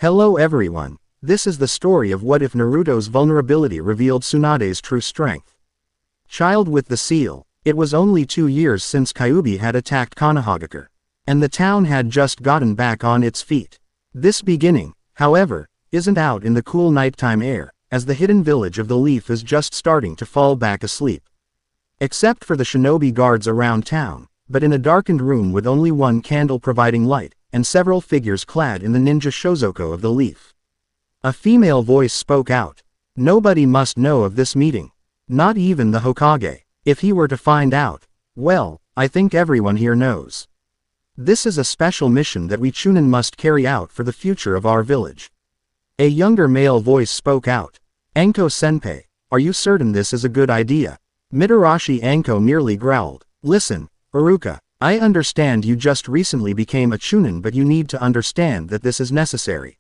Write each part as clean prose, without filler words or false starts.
Hello everyone, this is the story of what if Naruto's vulnerability revealed Tsunade's true strength. Child with the seal, it was only 2 years since Kyuubi had attacked Konohagakure, and the town had just gotten back on its feet. This beginning, however, isn't out in the cool nighttime air, as the hidden village of the Leaf is just starting to fall back asleep. Except for the shinobi guards around town, but in a darkened room with only one candle providing light, and several figures clad in the ninja shozoko of the Leaf. A female voice spoke out. Nobody must know of this meeting. Not even the Hokage. If he were to find out, well, I think everyone here knows. This is a special mission that we Chunin must carry out for the future of our village. A younger male voice spoke out. Anko-senpai, are you certain this is a good idea? Mitarashi Anko merely growled. Listen, Iruka, I understand you just recently became a Chunin, but you need to understand that this is necessary.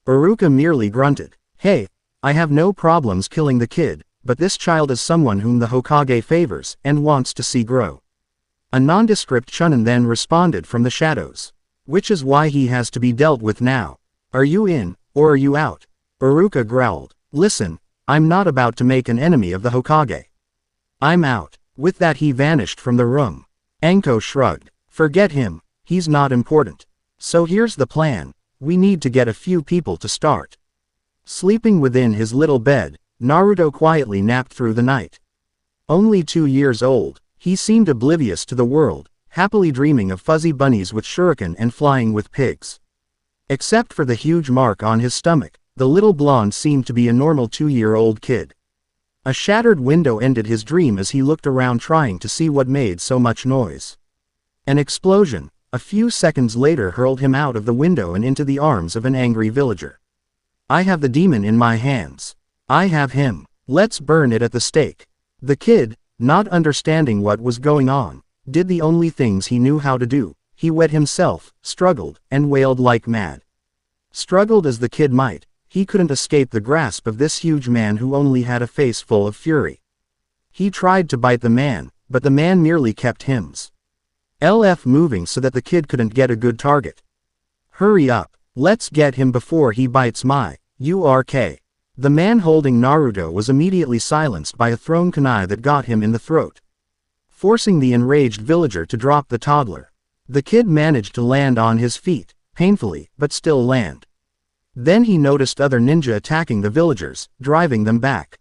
Iruka merely grunted. Hey, I have no problems killing the kid, but this child is someone whom the Hokage favors and wants to see grow. A nondescript Chunin then responded from the shadows. Which is why he has to be dealt with now. Are you in, or are you out? Iruka growled. Listen, I'm not about to make an enemy of the Hokage. I'm out. With that he vanished from the room. Anko shrugged. Forget him, he's not important. So here's the plan, we need to get a few people to start. Sleeping within his little bed, Naruto quietly napped through the night. Only 2 years old, he seemed oblivious to the world, happily dreaming of fuzzy bunnies with shuriken and flying with pigs. Except for the huge mark on his stomach, the little blonde seemed to be a normal 2-year-old kid. A shattered window ended his dream as he looked around trying to see what made so much noise. An explosion, a few seconds later, hurled him out of the window and into the arms of an angry villager. I have the demon in my hands. I have him. Let's burn it at the stake. The kid, not understanding what was going on, did the only things he knew how to do. He wet himself, struggled, and wailed like mad. Struggled as the kid might, he couldn't escape the grasp of this huge man who only had a face full of fury. He tried to bite the man, but the man merely kept his LF moving so that the kid couldn't get a good target. Hurry up, let's get him before he bites my URK. The man holding Naruto was immediately silenced by a thrown kunai that got him in the throat, forcing the enraged villager to drop the toddler. The kid managed to land on his feet, painfully, but still land. Then he noticed other ninja attacking the villagers, driving them back.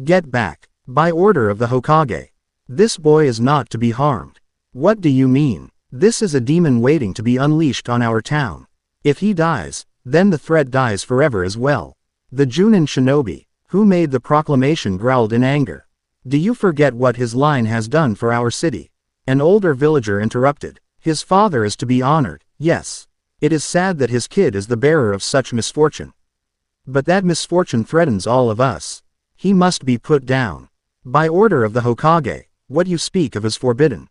Get back, by order of the Hokage. This boy is not to be harmed. What do you mean? This is a demon waiting to be unleashed on our town. If he dies, then the threat dies forever as well. The Junin shinobi, who made the proclamation, growled in anger. Do you forget what his line has done for our city? An older villager interrupted. His father is to be honored, yes. It is sad that his kid is the bearer of such misfortune. But that misfortune threatens all of us. He must be put down. By order of the Hokage, what you speak of is forbidden.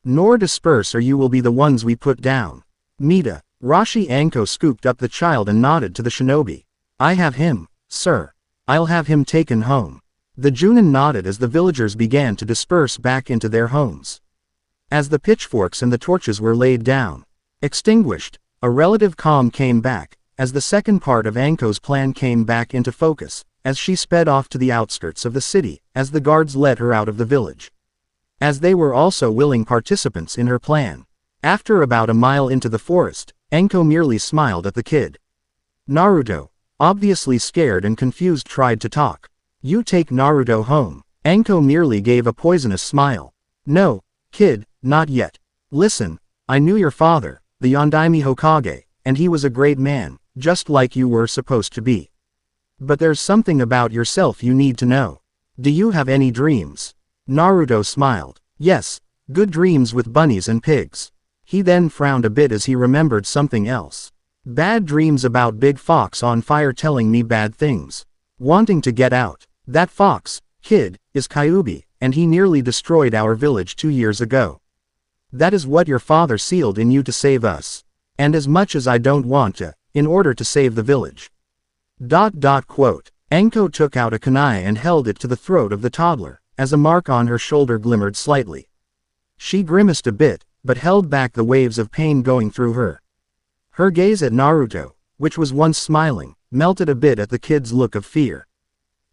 Nor disperse or you will be the ones we put down. Mita, Rashi Anko scooped up the child and nodded to the shinobi. I have him, sir. I'll have him taken home. The Junin nodded as the villagers began to disperse back into their homes. As the pitchforks and the torches were laid down, extinguished, a relative calm came back, as the second part of Anko's plan came back into focus, as she sped off to the outskirts of the city, as the guards led her out of the village. As they were also willing participants in her plan. After about a mile into the forest, Anko merely smiled at the kid. Naruto, obviously scared and confused, tried to talk. You take Naruto home. Anko merely gave a poisonous smile. No, kid, not yet. Listen, I knew your father, the Yondaime Hokage, and he was a great man, just like you were supposed to be. But there's something about yourself you need to know. Do you have any dreams? Naruto smiled. Yes, good dreams with bunnies and pigs. He then frowned a bit as he remembered something else. Bad dreams about big fox on fire telling me bad things. Wanting to get out. That fox, kid, is Kyuubi, and he nearly destroyed our village 2 years ago. That is what your father sealed in you to save us. And as much as I don't want to, in order to save the village. Quote. Anko took out a kunai and held it to the throat of the toddler, as a mark on her shoulder glimmered slightly. She grimaced a bit, but held back the waves of pain going through her. Her gaze at Naruto, which was once smiling, melted a bit at the kid's look of fear.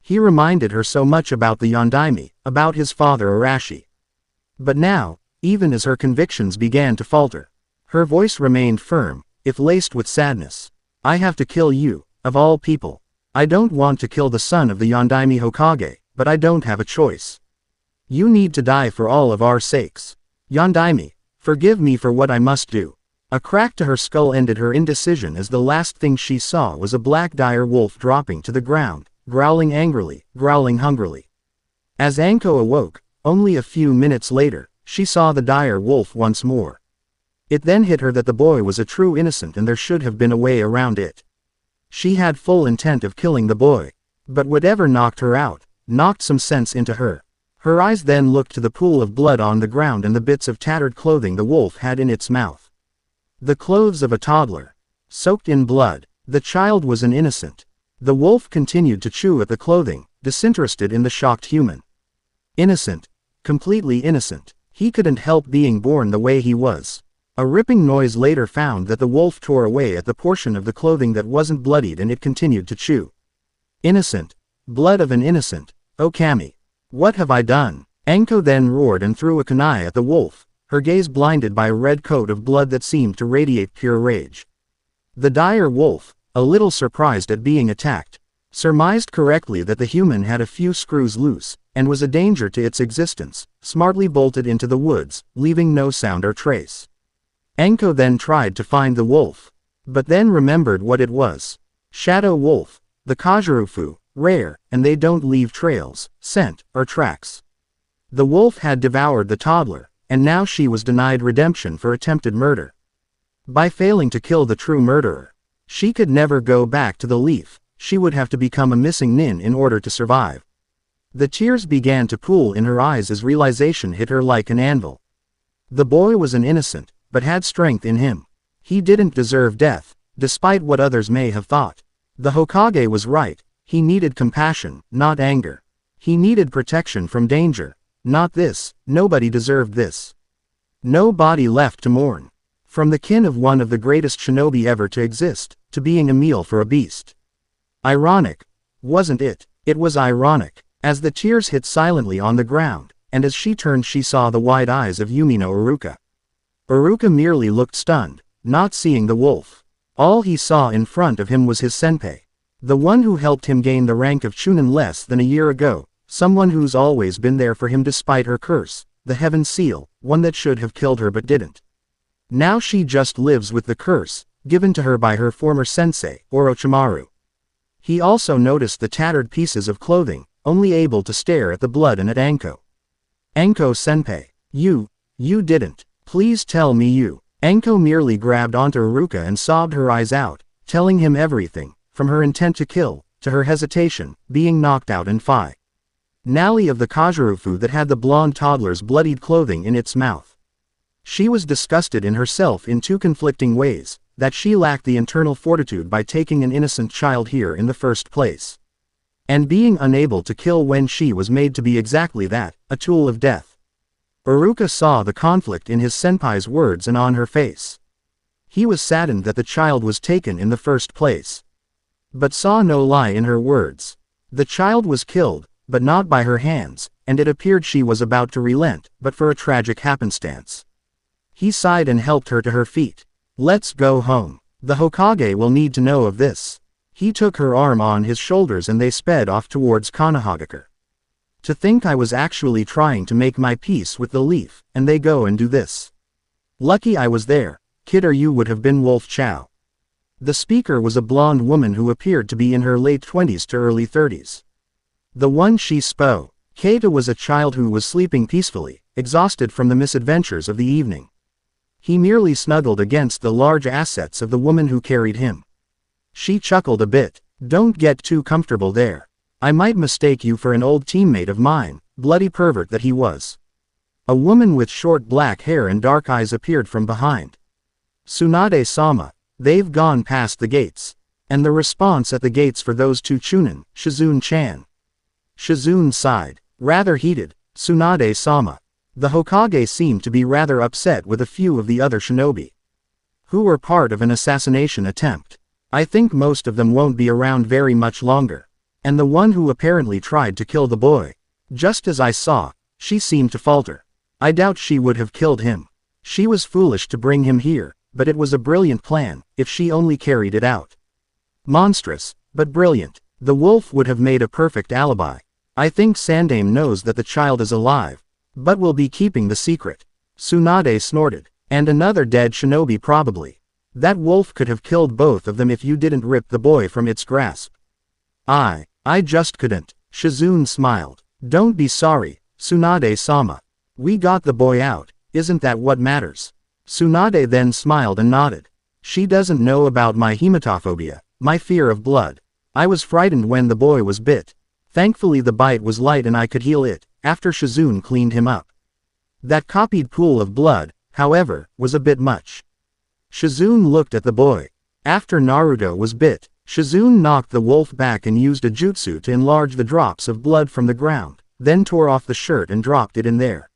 He reminded her so much about the Yondaime, about his father Arashi. But now, even as her convictions began to falter, her voice remained firm, if laced with sadness. I have to kill you, of all people. I don't want to kill the son of the Yondaime Hokage, but I don't have a choice. You need to die for all of our sakes. Yondaime, forgive me for what I must do. A crack to her skull ended her indecision as the last thing she saw was a black dire wolf dropping to the ground, growling angrily, growling hungrily. As Anko awoke, only a few minutes later, she saw the dire wolf once more. It then hit her that the boy was a true innocent and there should have been a way around it. She had full intent of killing the boy. But whatever knocked her out, knocked some sense into her. Her eyes then looked to the pool of blood on the ground and the bits of tattered clothing the wolf had in its mouth. The clothes of a toddler. Soaked in blood. The child was an innocent. The wolf continued to chew at the clothing, disinterested in the shocked human. Innocent. Completely innocent. He couldn't help being born the way he was. A ripping noise later found that the wolf tore away at the portion of the clothing that wasn't bloodied and it continued to chew. Innocent. Blood of an innocent. Oh Kami. What have I done? Anko then roared and threw a kunai at the wolf, her gaze blinded by a red coat of blood that seemed to radiate pure rage. The dire wolf, a little surprised at being attacked, surmised correctly that the human had a few screws loose, and was a danger to its existence, smartly bolted into the woods, leaving no sound or trace. Anko then tried to find the wolf, but then remembered what it was. Shadow wolf, the Kajurufu, rare, and they don't leave trails, scent, or tracks. The wolf had devoured the toddler, and now she was denied redemption for attempted murder. By failing to kill the true murderer, she could never go back to the leaf, she would have to become a missing nin in order to survive. The tears began to pool in her eyes as realization hit her like an anvil. The boy was an innocent, but had strength in him. He didn't deserve death, despite what others may have thought. The Hokage was right, he needed compassion, not anger. He needed protection from danger, not this, nobody deserved this. No body left to mourn. From the kin of one of the greatest shinobi ever to exist, to being a meal for a beast. Ironic, wasn't it? It was ironic. As the tears hit silently on the ground, and as she turned she saw the wide eyes of Yumino Iruka. Iruka merely looked stunned, not seeing the wolf. All he saw in front of him was his senpai. The one who helped him gain the rank of Chunin less than a year ago, someone who's always been there for him despite her curse, the heaven seal, one that should have killed her but didn't. Now she just lives with the curse, given to her by her former sensei, Orochimaru. He also noticed the tattered pieces of clothing, only able to stare at the blood and at Anko. Anko-senpai, you didn't. Please tell me you. Anko merely grabbed onto Iruka and sobbed her eyes out, telling him everything, from her intent to kill, to her hesitation, being knocked out and finale of the Kajurufu that had the blonde toddler's bloodied clothing in its mouth. She was disgusted in herself in two conflicting ways, that she lacked the internal fortitude by taking an innocent child here in the first place. And being unable to kill when she was made to be exactly that, a tool of death. Iruka saw the conflict in his senpai's words and on her face. He was saddened that the child was taken in the first place. But saw no lie in her words. The child was killed, but not by her hands, and it appeared she was about to relent, but for a tragic happenstance. He sighed and helped her to her feet. Let's go home. The Hokage will need to know of this. He took her arm on his shoulders and they sped off towards Konohagakure. To think I was actually trying to make my peace with the leaf, and they go and do this. Lucky I was there, kid, or you would have been Wolf Chow. The speaker was a blonde woman who appeared to be in her late 20s to early 30s. The one she spoke. Keita was a child who was sleeping peacefully, exhausted from the misadventures of the evening. He merely snuggled against the large assets of the woman who carried him. She chuckled a bit. Don't get too comfortable there. I might mistake you for an old teammate of mine, bloody pervert that he was. A woman with short black hair and dark eyes appeared from behind. Tsunade-sama, they've gone past the gates. And the response at the gates for those two Chunin, Shizune-chan. Shizune sighed. Rather heated. Tsunade-sama. The Hokage seemed to be rather upset with a few of the other shinobi, who were part of an assassination attempt. I think most of them won't be around very much longer. And the one who apparently tried to kill the boy. Just as I saw, she seemed to falter. I doubt she would have killed him. She was foolish to bring him here, but it was a brilliant plan, if she only carried it out. Monstrous, but brilliant. The wolf would have made a perfect alibi. I think Sandaime knows that the child is alive, but will be keeping the secret. Tsunade snorted. And another dead shinobi probably. That wolf could have killed both of them if you didn't rip the boy from its grasp. I just couldn't. Shizune smiled. Don't be sorry, Tsunade-sama. We got the boy out, isn't that what matters? Tsunade then smiled and nodded. She doesn't know about my hematophobia, my fear of blood. I was frightened when the boy was bit. Thankfully the bite was light and I could heal it, after Shizune cleaned him up. That copied pool of blood, however, was a bit much. Shizune looked at the boy. After Naruto was bit, Shizune knocked the wolf back and used a jutsu to enlarge the drops of blood from the ground, then tore off the shirt and dropped it in there.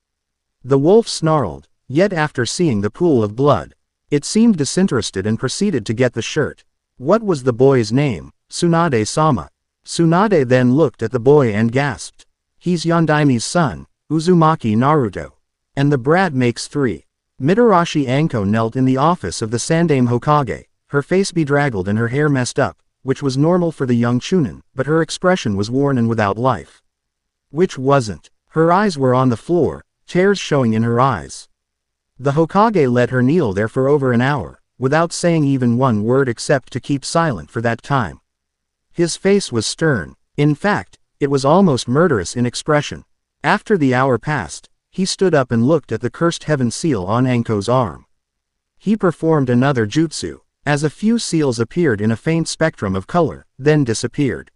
The wolf snarled, yet after seeing the pool of blood, it seemed disinterested and proceeded to get the shirt. What was the boy's name? Tsunade-sama. Tsunade then looked at the boy and gasped. He's Yondaime's son, Uzumaki Naruto. And the brat makes 3. Mitarashi Anko knelt in the office of the Sandaime Hokage, her face bedraggled and her hair messed up, which was normal for the young Chunin, but her expression was worn and without life. Which wasn't. Her eyes were on the floor, tears showing in her eyes. The Hokage let her kneel there for over an hour, without saying even one word except to keep silent for that time. His face was stern. In fact, it was almost murderous in expression. After the hour passed, he stood up and looked at the cursed heaven seal on Anko's arm. He performed another jutsu, as a few seals appeared in a faint spectrum of color, then disappeared.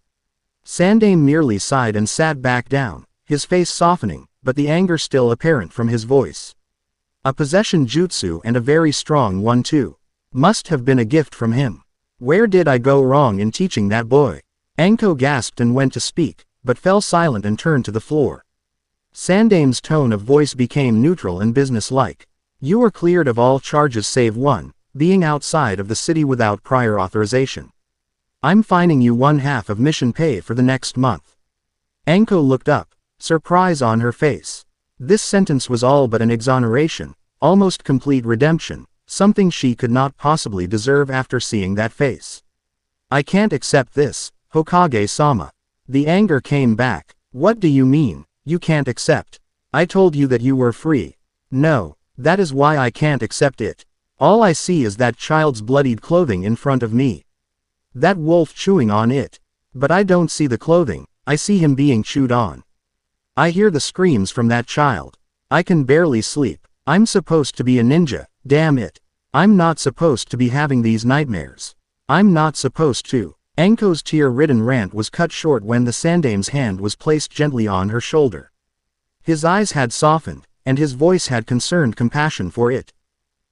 Sandaime merely sighed and sat back down, his face softening, but the anger still apparent from his voice. A possession jutsu and a very strong one too. Must have been a gift from him. Where did I go wrong in teaching that boy? Anko gasped and went to speak, but fell silent and turned to the floor. Sandaime's tone of voice became neutral and businesslike. You are cleared of all charges save one, being outside of the city without prior authorization. I'm fining you 1/2 of mission pay for the next month. Anko looked up, surprise on her face. This sentence was all but an exoneration, almost complete redemption, something she could not possibly deserve after seeing that face. I can't accept this, Hokage-sama. The anger came back. What do you mean? You can't accept. I told you that you were free. No, that is why I can't accept it. All I see is that child's bloodied clothing in front of me. That wolf chewing on it. But I don't see the clothing, I see him being chewed on. I hear the screams from that child. I can barely sleep. I'm supposed to be a ninja, damn it. I'm not supposed to be having these nightmares. I'm not supposed to. Anko's tear-ridden rant was cut short when the Sandaime's hand was placed gently on her shoulder. His eyes had softened, and his voice had concerned compassion for it.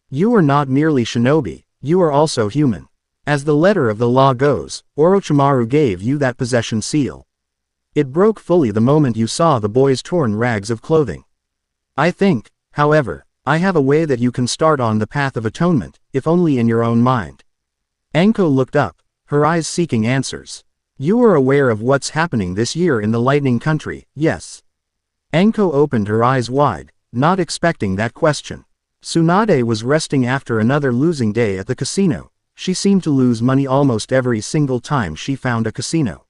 You are not merely shinobi, you are also human. As the letter of the law goes, Orochimaru gave you that possession seal. It broke fully the moment you saw the boy's torn rags of clothing. I think, however, I have a way that you can start on the path of atonement, if only in your own mind. Anko looked up, her eyes seeking answers. You are aware of what's happening this year in the Lightning Country, yes? Anko opened her eyes wide, not expecting that question. Tsunade was resting after another losing day at the casino. She seemed to lose money almost every single time she found a casino.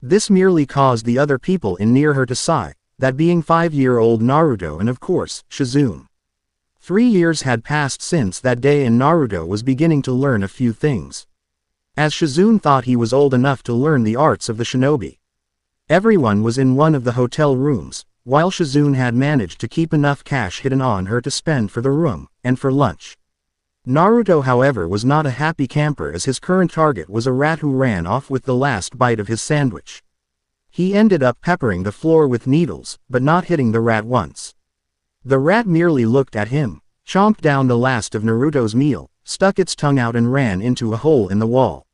This merely caused the other people in near her to sigh, that being 5-year-old Naruto and of course, Shizune. 3 years had passed since that day and Naruto was beginning to learn a few things. As Shizune thought he was old enough to learn the arts of the shinobi. Everyone was in one of the hotel rooms, while Shizune had managed to keep enough cash hidden on her to spend for the room, and for lunch. Naruto however was not a happy camper as his current target was a rat who ran off with the last bite of his sandwich. He ended up peppering the floor with needles, but not hitting the rat once. The rat merely looked at him, chomped down the last of Naruto's meal, stuck its tongue out and ran into a hole in the wall.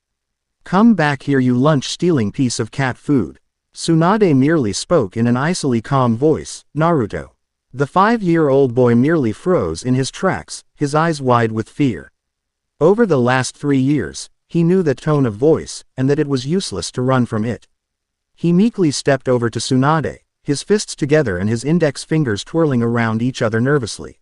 Come back here you lunch-stealing piece of cat food. Tsunade merely spoke in an icily calm voice, Naruto. The 5-year-old boy merely froze in his tracks, his eyes wide with fear. Over the last 3 years, He knew that tone of voice, and that it was useless to run from it. He meekly stepped over to Tsunade, his fists together and his index fingers twirling around each other nervously.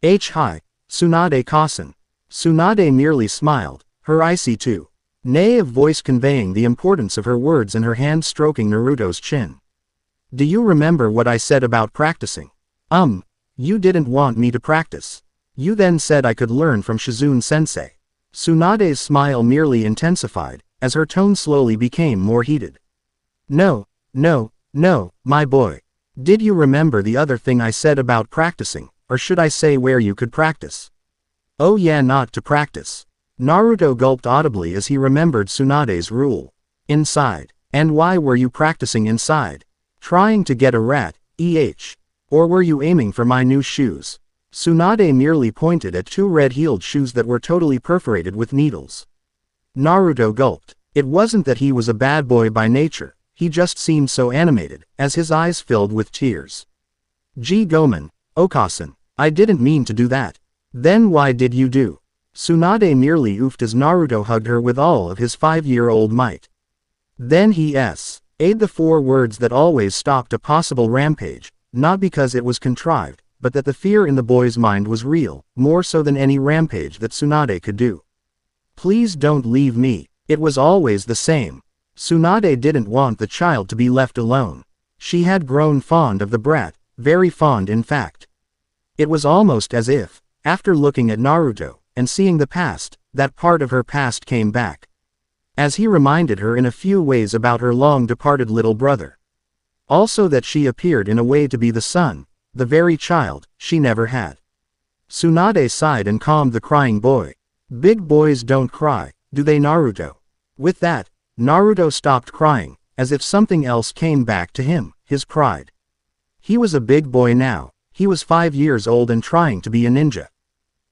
Hi, Tsunade-san. Tsunade merely smiled, her icy too. Nay of voice conveying the importance of her words and her hand stroking Naruto's chin. Do you remember what I said about practicing? You didn't want me to practice. You then said I could learn from Shizune-sensei. Tsunade's smile merely intensified, as her tone slowly became more heated. No, my boy. Did you remember the other thing I said about practicing, or should I say where you could practice? Oh yeah, not to practice. Naruto gulped audibly as he remembered Tsunade's rule. Inside. And why were you practicing inside? Trying to get a rat, Or were you aiming for my new shoes? Tsunade merely pointed at two red-heeled shoes that were totally perforated with needles. Naruto gulped. It wasn't that he was a bad boy by nature, he just seemed so animated, as his eyes filled with tears. Gomen, Okasan, I didn't mean to do that. Then why did you do? Tsunade merely oofed as Naruto hugged her with all of his 5-year-old might. Then he ate the 4 words that always stopped a possible rampage, not because it was contrived, but that the fear in the boy's mind was real, more so than any rampage that Tsunade could do. Please don't leave me. It was always the same. Tsunade didn't want the child to be left alone. She had grown fond of the brat, very fond in fact. It was almost as if, after looking at Naruto, and seeing the past, that part of her past came back. As he reminded her in a few ways about her long-departed little brother. Also that she appeared in a way to be the son, the very child, she never had. Tsunade sighed and calmed the crying boy. Big boys don't cry, do they, Naruto? With that, Naruto stopped crying, as if something else came back to him, his pride. He was a big boy now, he was 5 years old and trying to be a ninja.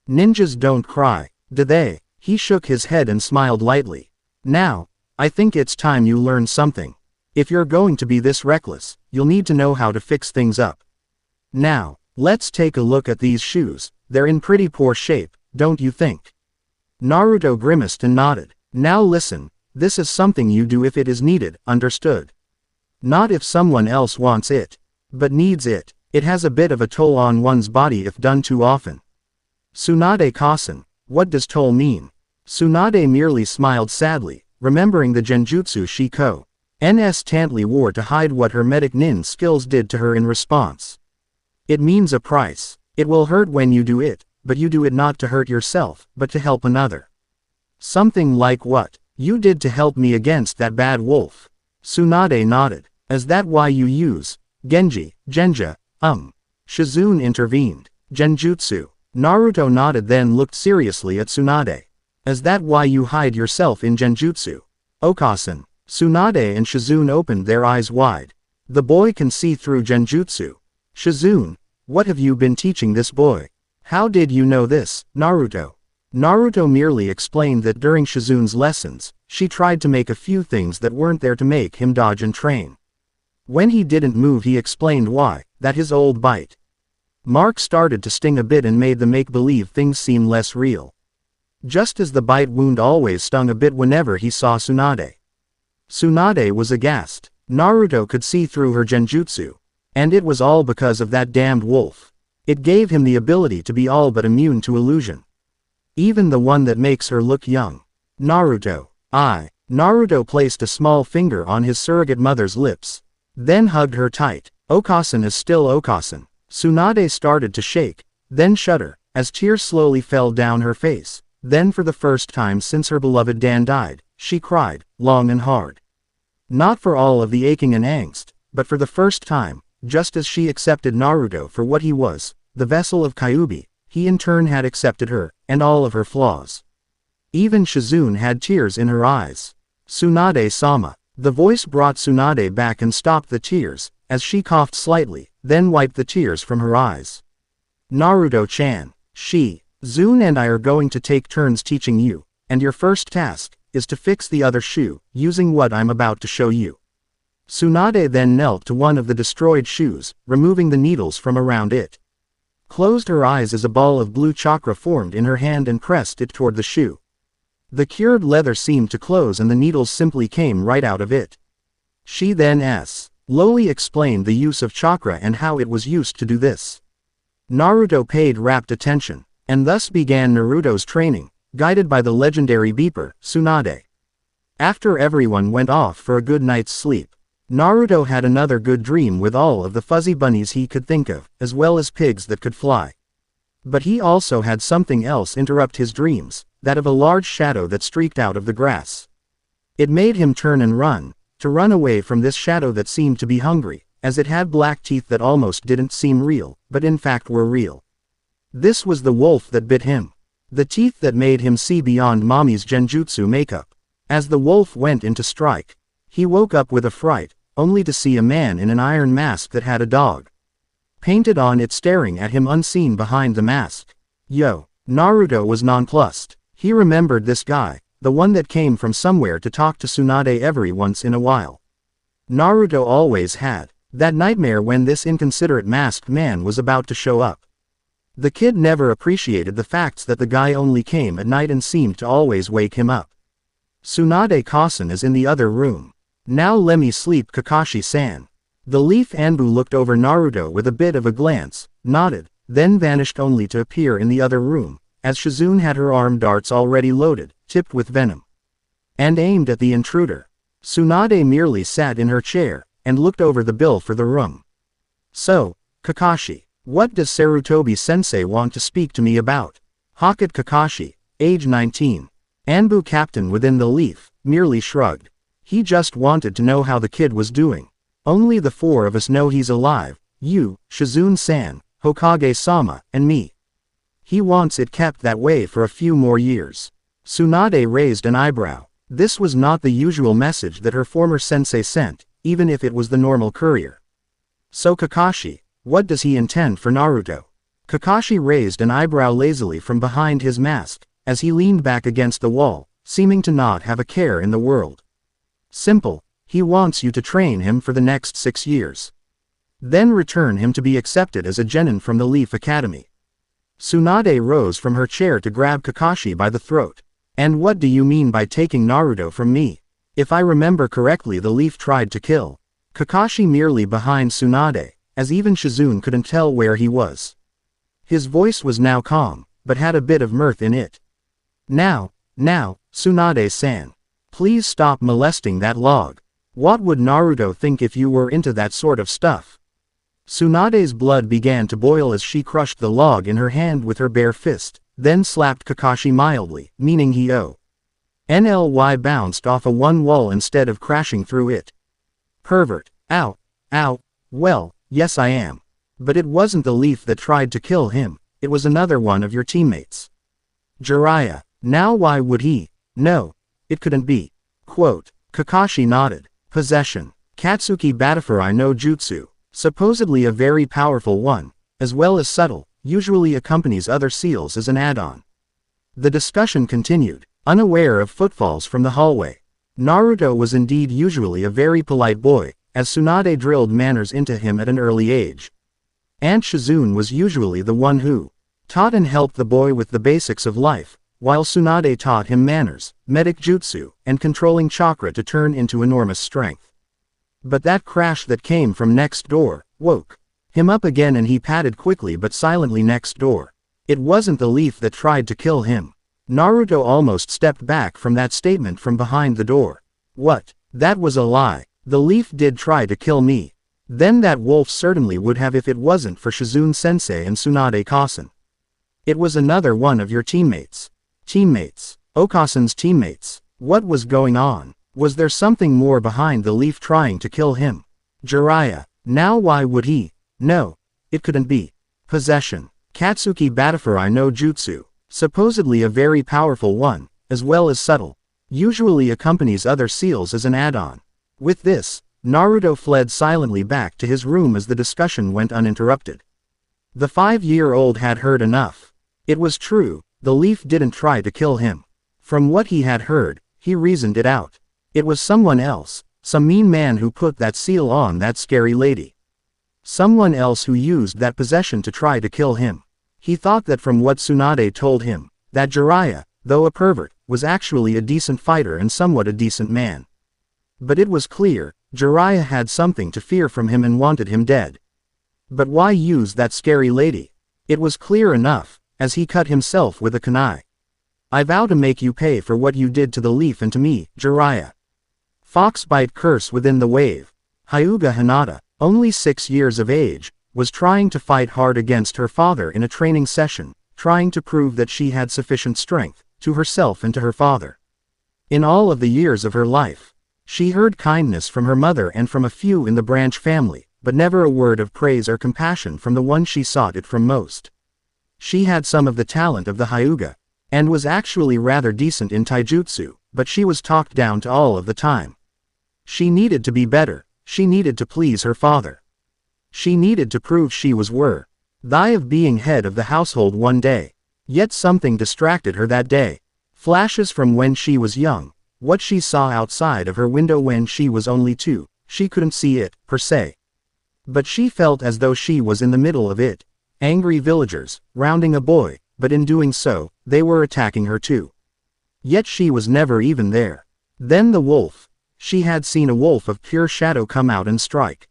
Ninjas don't cry, do they? He shook his head and smiled lightly. Now, I think it's time you learn something. If you're going to be this reckless, you'll need to know how to fix things up. Now, let's take a look at these shoes, they're in pretty poor shape, don't you think? Naruto grimaced and nodded. Now listen, this is something you do if it is needed, understood? Not if someone else wants it, but needs it. It has a bit of a toll on one's body if done too often. Tsunade-san, what does toll mean? Tsunade merely smiled sadly, remembering the genjutsu Shiko-N's Tantly wore to hide what her medic nin skills did to her in response. It means a price. It will hurt when you do it, but you do it not to hurt yourself, but to help another. Something like what you did to help me against that bad wolf. Tsunade nodded. Is that why you use Genja? Shizune intervened. Genjutsu. Naruto nodded then looked seriously at Tsunade. Is that why you hide yourself in Genjutsu? Okasan. Tsunade and Shizune opened their eyes wide. The boy can see through Genjutsu. Shizune, what have you been teaching this boy? How did you know this, Naruto? Naruto merely explained that during Shizune's lessons, she tried to make a few things that weren't there to make him dodge and train. When he didn't move he explained why, that his old bite mark started to sting a bit and made the make-believe things seem less real. Just as the bite wound always stung a bit whenever he saw Tsunade. Tsunade was aghast. Naruto could see through her genjutsu. And it was all because of that damned wolf. It gave him the ability to be all but immune to illusion. Even the one that makes her look young. Naruto. Naruto placed a small finger on his surrogate mother's lips. Then hugged her tight. Okasan is still Okasan. Tsunade started to shake, then shudder, as tears slowly fell down her face. Then for the first time since her beloved Dan died, she cried, long and hard. Not for all of the aching and angst, but for the first time, just as she accepted Naruto for what he was, the vessel of Kyuubi, he in turn had accepted her, and all of her flaws. Even Shizune had tears in her eyes. Tsunade-sama. The voice brought Tsunade back and stopped the tears, as she coughed slightly, then wiped the tears from her eyes. Naruto-chan. Shizune and I are going to take turns teaching you, and your first task is to fix the other shoe, using what I'm about to show you. Tsunade then knelt to one of the destroyed shoes, removing the needles from around it. Closed her eyes as a ball of blue chakra formed in her hand and pressed it toward the shoe. The cured leather seemed to close and the needles simply came right out of it. She then slowly explained the use of chakra and how it was used to do this. Naruto paid rapt attention, and thus began Naruto's training, guided by the legendary beeper, Tsunade. After everyone went off for a good night's sleep, Naruto had another good dream with all of the fuzzy bunnies he could think of, as well as pigs that could fly. But he also had something else interrupt his dreams, that of a large shadow that streaked out of the grass. It made him turn and run, to run away from this shadow that seemed to be hungry, as it had black teeth that almost didn't seem real, but in fact were real. This was the wolf that bit him. The teeth that made him see beyond mommy's genjutsu makeup. As the wolf went into strike, he woke up with a fright, only to see a man in an iron mask that had a dog painted on it staring at him unseen behind the mask. Yo! Naruto was nonplussed. He remembered this guy, the one that came from somewhere to talk to Tsunade every once in a while. Naruto always had that nightmare when this inconsiderate masked man was about to show up. The kid never appreciated the facts that the guy only came at night and seemed to always wake him up. Tsunade-san is in the other room. Now lemme sleep, Kakashi-san. The leaf Anbu looked over Naruto with a bit of a glance, nodded, then vanished only to appear in the other room, as Shizune had her arm darts already loaded, tipped with venom, and aimed at the intruder. Tsunade merely sat in her chair, and looked over the bill for the room. So, Kakashi, what does Sarutobi-sensei want to speak to me about? Hakat Kakashi, age 19. Anbu captain within the leaf, merely shrugged. He just wanted to know how the kid was doing. Only the four of us know he's alive, you, Shizune-san, Hokage-sama, and me. He wants it kept that way for a few more years. Tsunade raised an eyebrow. This was not the usual message that her former sensei sent, even if it was the normal courier. So Kakashi, what does he intend for Naruto? Kakashi raised an eyebrow lazily from behind his mask, as he leaned back against the wall, seeming to not have a care in the world. Simple, he wants you to train him for the next 6 years. Then return him to be accepted as a genin from the Leaf Academy. Tsunade rose from her chair to grab Kakashi by the throat. And what do you mean by taking Naruto from me? If I remember correctly, the Leaf tried to kill Kakashi merely behind Tsunade, as even Shizune couldn't tell where he was. His voice was now calm, but had a bit of mirth in it. Now, Tsunade-san. Please stop molesting that log. What would Naruto think if you were into that sort of stuff? Tsunade's blood began to boil as she crushed the log in her hand with her bare fist, then slapped Kakashi mildly, meaning he NLY bounced off a one wall instead of crashing through it. Pervert. Ow. Ow. Well, yes I am. But it wasn't the Leaf that tried to kill him, it was another one of your teammates. Jiraiya. Now why would he? No. It couldn't be. Quote. Kakashi nodded. Possession. Katsuki Batafurai no Jutsu, supposedly a very powerful one, as well as subtle, usually accompanies other seals as an add-on. The discussion continued, unaware of footfalls from the hallway. Naruto was indeed usually a very polite boy, as Tsunade drilled manners into him at an early age. Aunt Shizune was usually the one who taught and helped the boy with the basics of life, while Tsunade taught him manners, medic jutsu, and controlling chakra to turn into enormous strength. But that crash that came from next door woke him up again, and he padded quickly but silently next door. It wasn't the Leaf that tried to kill him. Naruto almost stepped back from that statement from behind the door. What? That was a lie. The Leaf did try to kill me. Then that wolf certainly would have if it wasn't for Shizune-sensei and Tsunade-kasan. It was another one of your teammates. Teammates. Okasan's teammates. What was going on? Was there something more behind the Leaf trying to kill him? Jiraiya. Now why would he? No. It couldn't be. Possession. Katsuki Batafurai no Jutsu, supposedly a very powerful one, as well as subtle, usually accompanies other seals as an add-on. With this, Naruto fled silently back to his room as the discussion went uninterrupted. The 5-year-old had heard enough. It was true, the Leaf didn't try to kill him. From what he had heard, he reasoned it out. It was someone else, some mean man who put that seal on that scary lady. Someone else who used that possession to try to kill him. He thought that from what Tsunade told him, that Jiraiya, though a pervert, was actually a decent fighter and somewhat a decent man. But it was clear, Jiraiya had something to fear from him and wanted him dead. But why use that scary lady? It was clear enough, as he cut himself with a kunai. I vow to make you pay for what you did to the leaf and to me, Jiraiya. Foxbite curse within the wave. Hyuga Hinata, only 6 years of age, was trying to fight hard against her father in a training session, trying to prove that she had sufficient strength, to herself and to her father. In all of the years of her life, she heard kindness from her mother and from a few in the branch family, but never a word of praise or compassion from the one she sought it from most. She had some of the talent of the Hyuga, and was actually rather decent in taijutsu, but she was talked down to all of the time. She needed to be better, she needed to please her father. She needed to prove she was worthy of being head of the household one day. Yet something distracted her that day. Flashes from when she was young, what she saw outside of her window when she was only 2, she couldn't see it, per se. But she felt as though she was in the middle of it. Angry villagers, rounding a boy, but in doing so, they were attacking her too. Yet she was never even there. Then the wolf. She had seen a wolf of pure shadow come out and strike.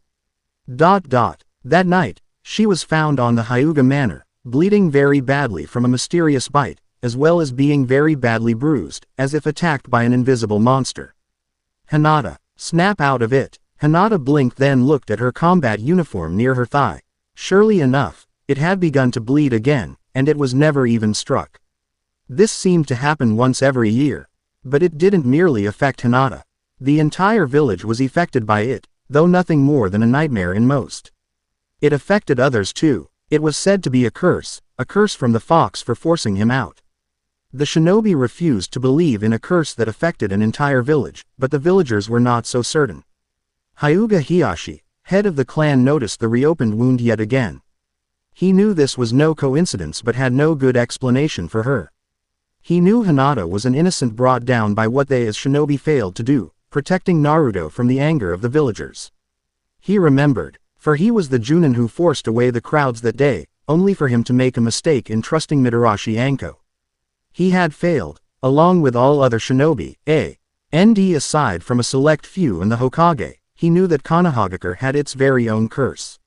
That night, she was found on the Hyuga manor, bleeding very badly from a mysterious bite, as well as being very badly bruised, as if attacked by an invisible monster. Hinata, snap out of it. Hinata blinked, then looked at her combat uniform near her thigh. Surely enough, it had begun to bleed again, and it was never even struck. This seemed to happen once every year. But it didn't merely affect Hinata. The entire village was affected by it, though nothing more than a nightmare in most. It affected others too. It was said to be a curse from the fox for forcing him out. The shinobi refused to believe in a curse that affected an entire village, but the villagers were not so certain. Hyuga Hiyashi, head of the clan, noticed the reopened wound yet again. He knew this was no coincidence but had no good explanation for her. He knew Hinata was an innocent brought down by what they as shinobi failed to do, protecting Naruto from the anger of the villagers. He remembered, for he was the Junin who forced away the crowds that day, only for him to make a mistake in trusting Mitarashi Anko. He had failed, along with all other shinobi, aside from a select few and the Hokage. He knew that Konohagakure had its very own curse.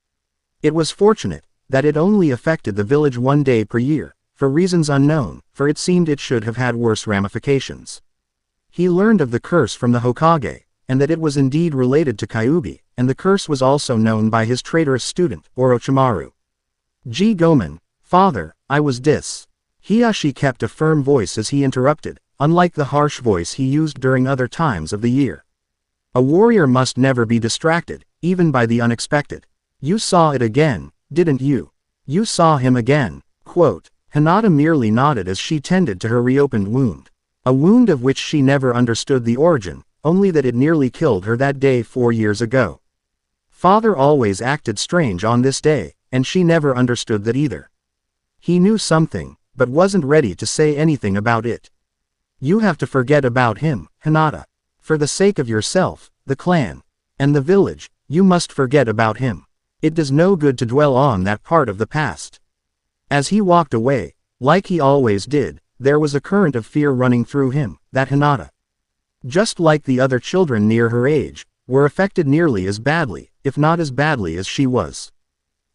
It was fortunate that it only affected the village one day per year, for reasons unknown, for it seemed it should have had worse ramifications. He learned of the curse from the Hokage, and that it was indeed related to Kyuubi, and the curse was also known by his traitorous student, Orochimaru. Gomen, father, I was dis. Hiyashi kept a firm voice as he interrupted, unlike the harsh voice he used during other times of the year. A warrior must never be distracted, even by the unexpected. You saw it again, didn't you? You saw him again. Quote, Hinata merely nodded as she tended to her reopened wound. A wound of which she never understood the origin, only that it nearly killed her that day 4 years ago. Father always acted strange on this day, and she never understood that either. He knew something, but wasn't ready to say anything about it. You have to forget about him, Hinata. For the sake of yourself, the clan, and the village, you must forget about him. It does no good to dwell on that part of the past. As he walked away, like he always did, there was a current of fear running through him, that Hinata, just like the other children near her age, were affected nearly as badly, if not as badly as she was.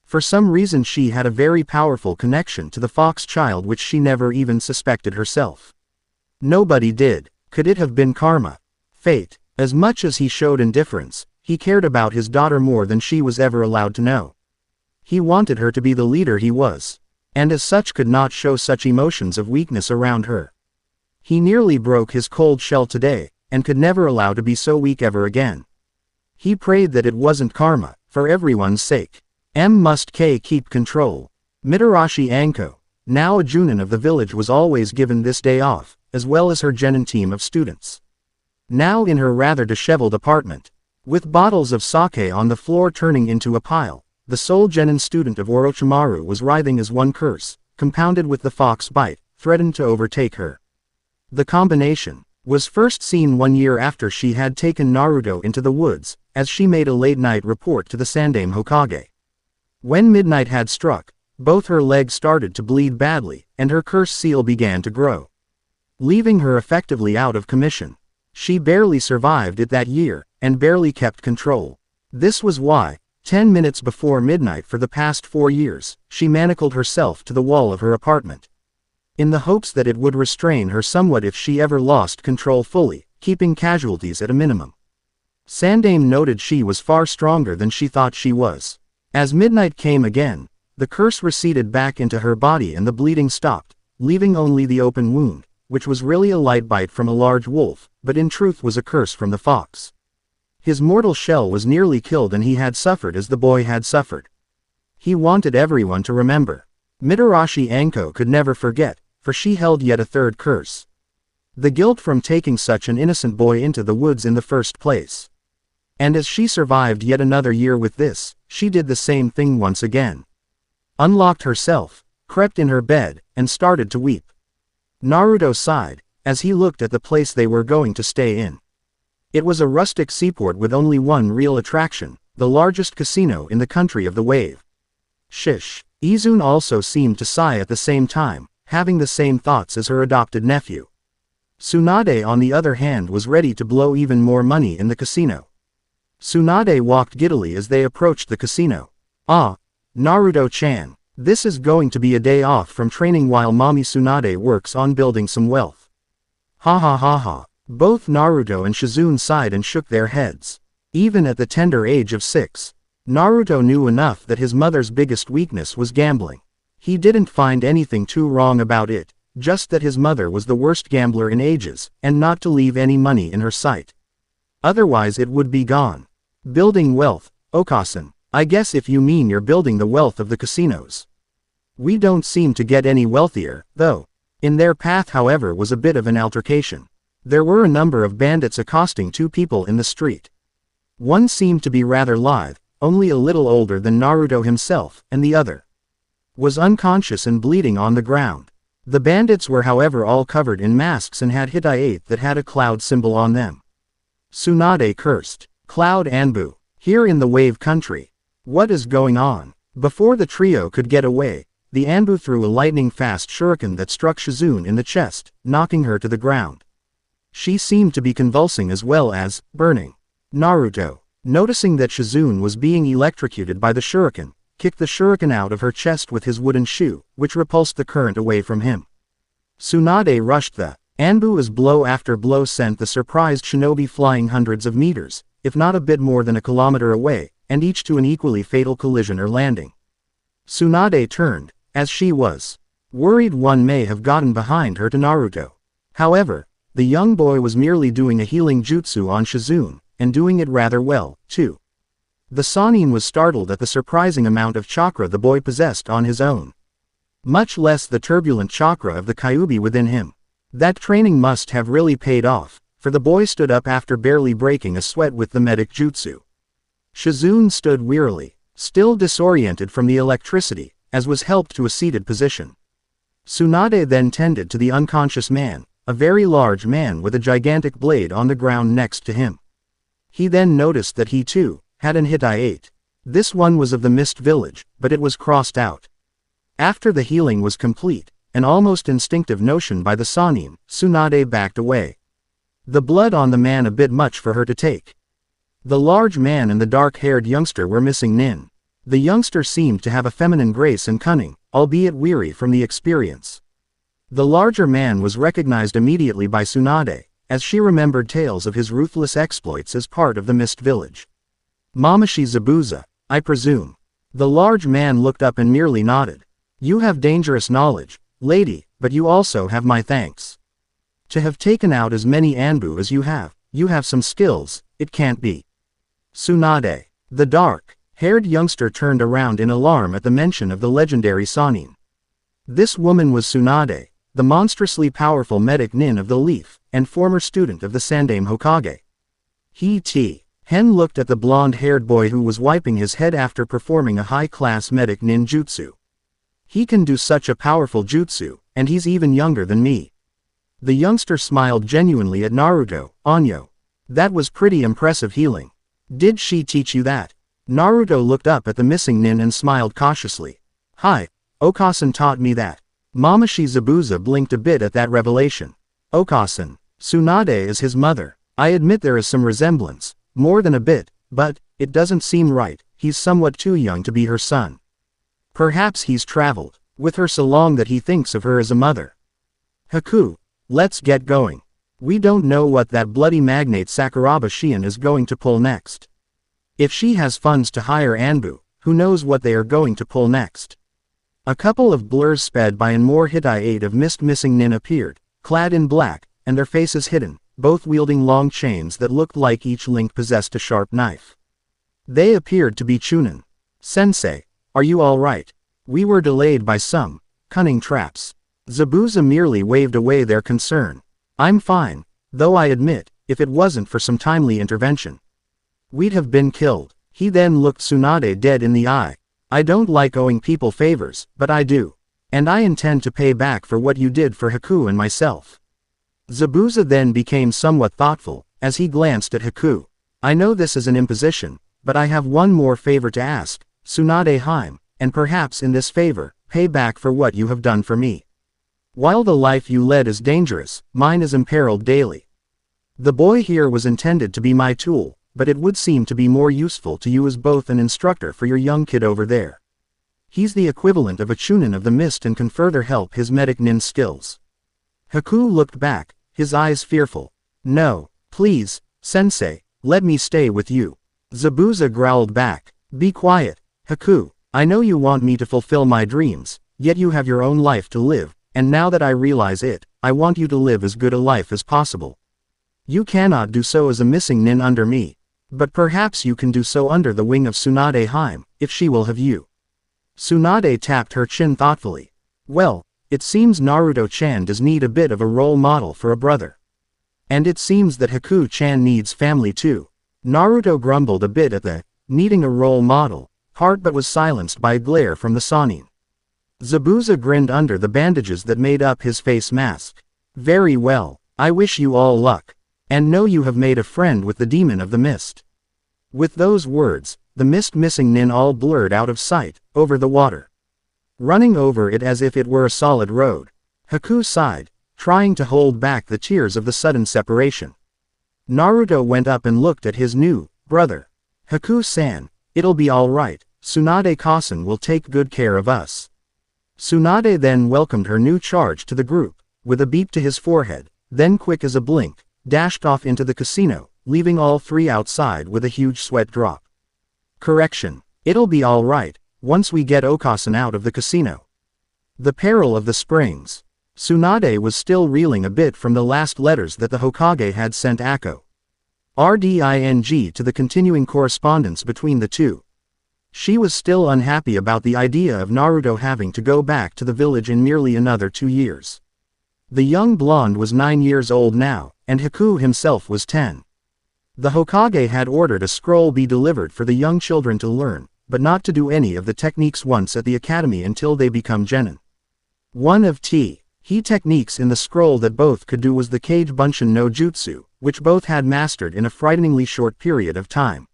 For some reason she had a very powerful connection to the fox child which she never even suspected herself. Nobody did. Could it have been karma? Fate? As much as he showed indifference, he cared about his daughter more than she was ever allowed to know. He wanted her to be the leader he was, and as such could not show such emotions of weakness around her. He nearly broke his cold shell today, and could never allow to be so weak ever again. He prayed that it wasn't karma, for everyone's sake. Must keep control. Mitarashi Anko, now a Junin of the village, was always given this day off, as well as her genin team of students. Now in her rather disheveled apartment, with bottles of sake on the floor turning into a pile, the sole genin student of Orochimaru was writhing as one curse, compounded with the fox bite, threatened to overtake her. The combination was first seen 1 year after she had taken Naruto into the woods, as she made a late-night report to the Sandaime Hokage. When midnight had struck, both her legs started to bleed badly, and her curse seal began to grow. leaving her effectively out of commission. She barely survived it that year, and barely kept control. This was why, 10 minutes before midnight for the past 4 years, she manacled herself to the wall of her apartment. In the hopes that it would restrain her somewhat if she ever lost control fully, keeping casualties at a minimum. Sandaime noted she was far stronger than she thought she was. As midnight came again, the curse receded back into her body and the bleeding stopped, leaving only the open wound, which was really a light bite from a large wolf, but in truth was a curse from the fox. His mortal shell was nearly killed and he had suffered as the boy had suffered. He wanted everyone to remember. Mitarashi Anko could never forget, for she held yet a third curse. The guilt from taking such an innocent boy into the woods in the first place. And as she survived yet another year with this, she did the same thing once again. Unlocked herself, crept in her bed, and started to weep. Naruto sighed, as he looked at the place they were going to stay in. It was a rustic seaport with only one real attraction, the largest casino in the country of the wave. Shish. Izune also seemed to sigh at the same time, having the same thoughts as her adopted nephew. Tsunade on the other hand was ready to blow even more money in the casino. Tsunade walked giddily as they approached the casino. Ah, Naruto-chan, this is going to be a day off from training while mommy Tsunade works on building some wealth. Ha ha ha ha. Both Naruto and Shizune sighed and shook their heads. Even at the tender age of 6, Naruto knew enough that his mother's biggest weakness was gambling. He didn't find anything too wrong about it, just that his mother was the worst gambler in ages, and not to leave any money in her sight. Otherwise it would be gone. Building wealth, Okasan, I guess if you mean you're building the wealth of the casinos. We don't seem to get any wealthier, though. In their path however was a bit of an altercation. There were a number of bandits accosting 2 people in the street. One seemed to be rather lithe, only a little older than Naruto himself, and the other was unconscious and bleeding on the ground. The bandits were however all covered in masks and had Hitai that had a cloud symbol on them. Tsunade cursed. Cloud Anbu. Here in the wave country. What is going on? Before the trio could get away, the Anbu threw a lightning-fast shuriken that struck Shizune in the chest, knocking her to the ground. She seemed to be convulsing as well as burning. Naruto, noticing that Shizune was being electrocuted by the shuriken, kicked the shuriken out of her chest with his wooden shoe, which repulsed the current away from him. Tsunade rushed the Anbu as blow after blow sent the surprised shinobi flying hundreds of meters, if not a bit more than a kilometer away, and each to an equally fatal collision or landing. Tsunade turned, as she was worried one may have gotten behind her to Naruto. However, the young boy was merely doing a healing jutsu on Shizune, and doing it rather well, too. The Sannin was startled at the surprising amount of chakra the boy possessed on his own. Much less the turbulent chakra of the Kyuubi within him. That training must have really paid off, for the boy stood up after barely breaking a sweat with the medic jutsu. Shizune stood wearily, still disoriented from the electricity, as was helped to a seated position. Tsunade then tended to the unconscious man, a very large man with a gigantic blade on the ground next to him. He then noticed that he too had an Hitai. This one was of the Mist Village, but it was crossed out. After the healing was complete, an almost instinctive notion by the Sannin, Tsunade backed away. The blood on the man a bit much for her to take. The large man and the dark-haired youngster were missing Nin. The youngster seemed to have a feminine grace and cunning, albeit weary from the experience. The larger man was recognized immediately by Tsunade, as she remembered tales of his ruthless exploits as part of the Mist Village. Mamashi Zabuza, I presume. The large man looked up and merely nodded. You have dangerous knowledge, lady, but you also have my thanks. To have taken out as many Anbu as you have some skills, it can't be. Tsunade. The dark-haired youngster turned around in alarm at the mention of the legendary Sannin. This woman was Tsunade, the monstrously powerful medic nin of the Leaf, and former student of the Sandaime Hokage. Hen looked at the blonde-haired boy who was wiping his head after performing a high-class medic ninjutsu. He can do such a powerful jutsu, and he's even younger than me. The youngster smiled genuinely at Naruto. Anyo. That was pretty impressive healing. Did she teach you that? Naruto looked up at the missing nin and smiled cautiously. Hi, Okasan taught me that. Mamashi Zabuza blinked a bit at that revelation. Okasan. Tsunade is his mother. I admit there is some resemblance, more than a bit, but it doesn't seem right. He's somewhat too young to be her son. Perhaps he's traveled with her so long that he thinks of her as a mother. Haku, let's get going. We don't know what that bloody magnate Sakuraba Shion is going to pull next. If she has funds to hire Anbu, who knows what they are going to pull next. A couple of blurs sped by and more Hittite of missing nin appeared, clad in black, and their faces hidden, both wielding long chains that looked like each link possessed a sharp knife. They appeared to be Chunin. Sensei, are you all right? We were delayed by some cunning traps. Zabuza merely waved away their concern. I'm fine, though I admit, if it wasn't for some timely intervention, we'd have been killed. He then looked Tsunade dead in the eye. I don't like owing people favors, but I do. And I intend to pay back for what you did for Haku and myself. Zabuza then became somewhat thoughtful, as he glanced at Haku. I know this is an imposition, but I have one more favor to ask, Tsunade Heim, and perhaps in this favor, pay back for what you have done for me. While the life you led is dangerous, mine is imperiled daily. The boy here was intended to be my tool, but it would seem to be more useful to you as both an instructor for your young kid over there. He's the equivalent of a Chunin of the mist and can further help his medic nin skills. Haku looked back, his eyes fearful. No, please, sensei, let me stay with you. Zabuza growled back. Be quiet, Haku. I know you want me to fulfill my dreams, yet you have your own life to live, and now that I realize it, I want you to live as good a life as possible. You cannot do so as a missing nin under me, but perhaps you can do so under the wing of Tsunade Heim, if she will have you. Tsunade tapped her chin thoughtfully. Well, it seems Naruto-chan does need a bit of a role model for a brother. And it seems that Haku-chan needs family too. Naruto grumbled a bit at the needing a role model part but was silenced by a glare from the Sannin. Zabuza grinned under the bandages that made up his face mask. Very well, I wish you all luck. And know you have made a friend with the demon of the mist. With those words, the missing nin all blurred out of sight, over the water. Running over it as if it were a solid road. Haku sighed, trying to hold back the tears of the sudden separation. Naruto went up and looked at his new brother. Haku-san, it'll be all right, Tsunade-kasan will take good care of us. Tsunade then welcomed her new charge to the group, with a beep to his forehead, then quick as a blink, dashed off into the casino, leaving all three outside with a huge sweat drop. Correction. It'll be all right, once we get Okasan out of the casino. The peril of the springs. Tsunade was still reeling a bit from the last letters that the Hokage had sent Akko. RDING to the continuing correspondence between the two. She was still unhappy about the idea of Naruto having to go back to the village in merely another 2 years. The young blonde was 9 years old now, and Haku himself was 10. The Hokage had ordered a scroll be delivered for the young children to learn, but not to do any of the techniques once at the academy until they become genin. One of he techniques in the scroll that both could do was the Kage Bunshin no Jutsu, which both had mastered in a frighteningly short period of time.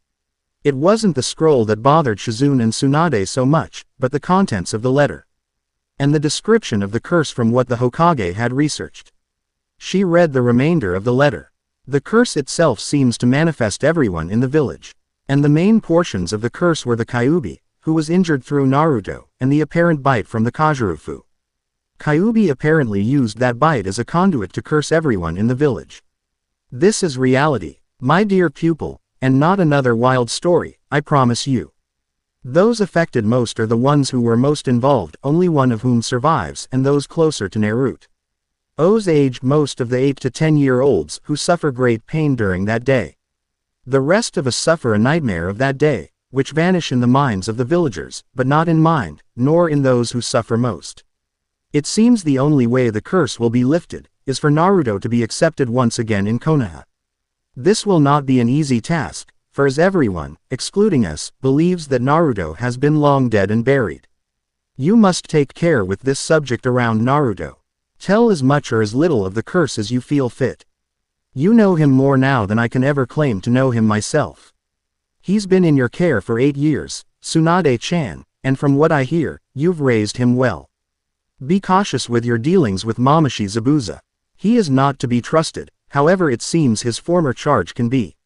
It wasn't the scroll that bothered Shizune and Tsunade so much, but the contents of the letter. And the description of the curse from what the Hokage had researched. She read the remainder of the letter. The curse itself seems to manifest everyone in the village. And the main portions of the curse were the Kyuubi, who was injured through Naruto, and the apparent bite from the Kajurufu. Kyuubi apparently used that bite as a conduit to curse everyone in the village. This is reality, my dear pupil, and not another wild story, I promise you. Those affected most are the ones who were most involved, only one of whom survives, and those closer to Naruto's age, most of the 8 to 10-year-olds who suffer great pain during that day. The rest of us suffer a nightmare of that day, which vanish in the minds of the villagers, but not in mind, nor in those who suffer most. It seems the only way the curse will be lifted, is for Naruto to be accepted once again in Konoha. This will not be an easy task, for as everyone, excluding us, believes that Naruto has been long dead and buried. You must take care with this subject around Naruto. Tell as much or as little of the curse as you feel fit. You know him more now than I can ever claim to know him myself. He's been in your care for 8 years, Tsunade-chan, and from what I hear, you've raised him well. Be cautious with your dealings with Mamashi Zabuza. He is not to be trusted, however it seems his former charge can be.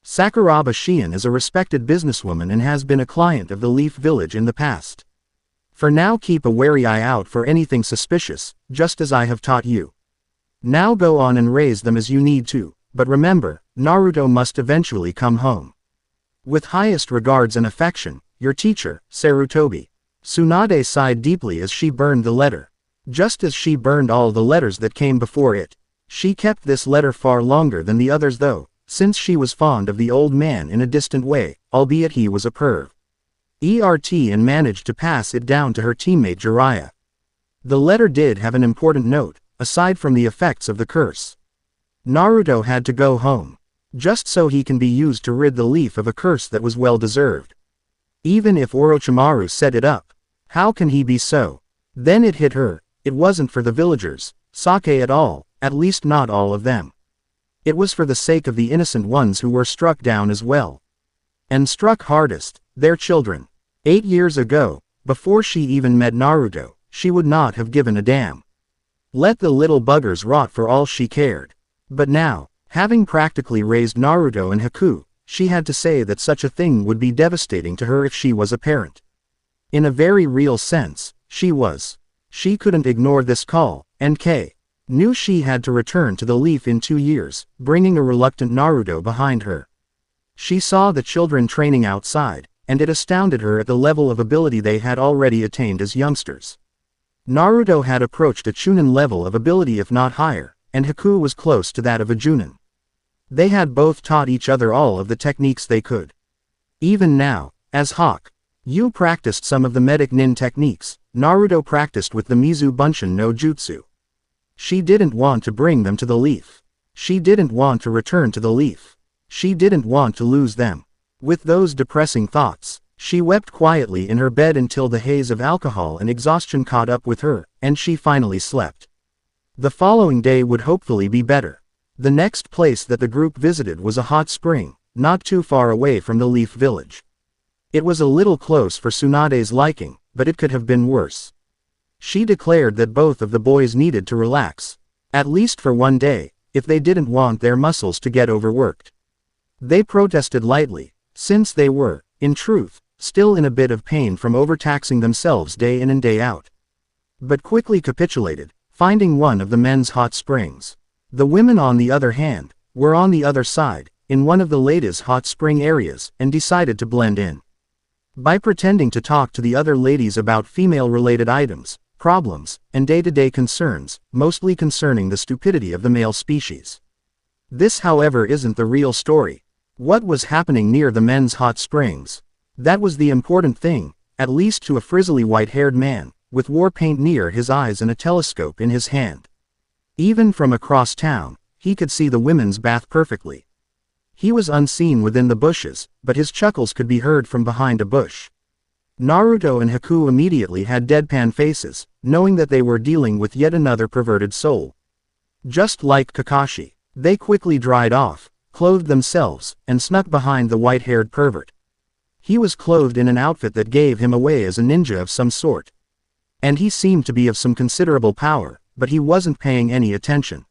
Sakuraba Shion is a respected businesswoman and has been a client of the Leaf Village in the past. For now keep a wary eye out for anything suspicious, just as I have taught you. Now go on and raise them as you need to, but remember, Naruto must eventually come home. With highest regards and affection, your teacher, Sarutobi. Tsunade sighed deeply as she burned the letter. Just as she burned all the letters that came before it. She kept this letter far longer than the others though, since she was fond of the old man in a distant way, albeit he was a perv. And managed to pass it down to her teammate Jiraiya. The letter did have an important note, aside from the effects of the curse. Naruto had to go home. Just so he can be used to rid the Leaf of a curse that was well deserved. Even if Orochimaru set it up. How can he be so? Then it hit her, it wasn't for the villagers, Sake at all, at least not all of them. It was for the sake of the innocent ones who were struck down as well. And struck hardest, their children. 8 years ago, before she even met Naruto, she would not have given a damn. Let the little buggers rot for all she cared. But now, having practically raised Naruto and Haku, she had to say that such a thing would be devastating to her if she was a parent. In a very real sense, she was. She couldn't ignore this call, and knew she had to return to the Leaf in 2 years, bringing a reluctant Naruto behind her. She saw the children training outside, and it astounded her at the level of ability they had already attained as youngsters. Naruto had approached a Chunin level of ability if not higher, and Haku was close to that of a Junin. They had both taught each other all of the techniques they could. Even now, as Hawk, Yu practiced some of the medic nin techniques, Naruto practiced with the Mizu Bunshin no Jutsu. She didn't want to bring them to the Leaf. She didn't want to return to the Leaf. She didn't want to lose them. With those depressing thoughts, she wept quietly in her bed until the haze of alcohol and exhaustion caught up with her, and she finally slept. The following day would hopefully be better. The next place that the group visited was a hot spring, not too far away from the Leaf Village. It was a little close for Tsunade's liking, but it could have been worse. She declared that both of the boys needed to relax, at least for one day, if they didn't want their muscles to get overworked. They protested lightly, since they were, in truth, still in a bit of pain from overtaxing themselves day in and day out. But quickly capitulated, finding one of the men's hot springs. The women on the other hand, were on the other side, in one of the ladies' hot spring areas, and decided to blend in. By pretending to talk to the other ladies about female-related items, problems, and day-to-day concerns, mostly concerning the stupidity of the male species. This however isn't the real story. What was happening near the men's hot springs? That was the important thing, at least to a frizzly white-haired man, with war paint near his eyes and a telescope in his hand. Even from across town, he could see the women's bath perfectly. He was unseen within the bushes, but his chuckles could be heard from behind a bush. Naruto and Haku immediately had deadpan faces, knowing that they were dealing with yet another perverted soul. Just like Kakashi, they quickly dried off, clothed themselves, and snuck behind the white-haired pervert. He was clothed in an outfit that gave him away as a ninja of some sort. And he seemed to be of some considerable power, but he wasn't paying any attention.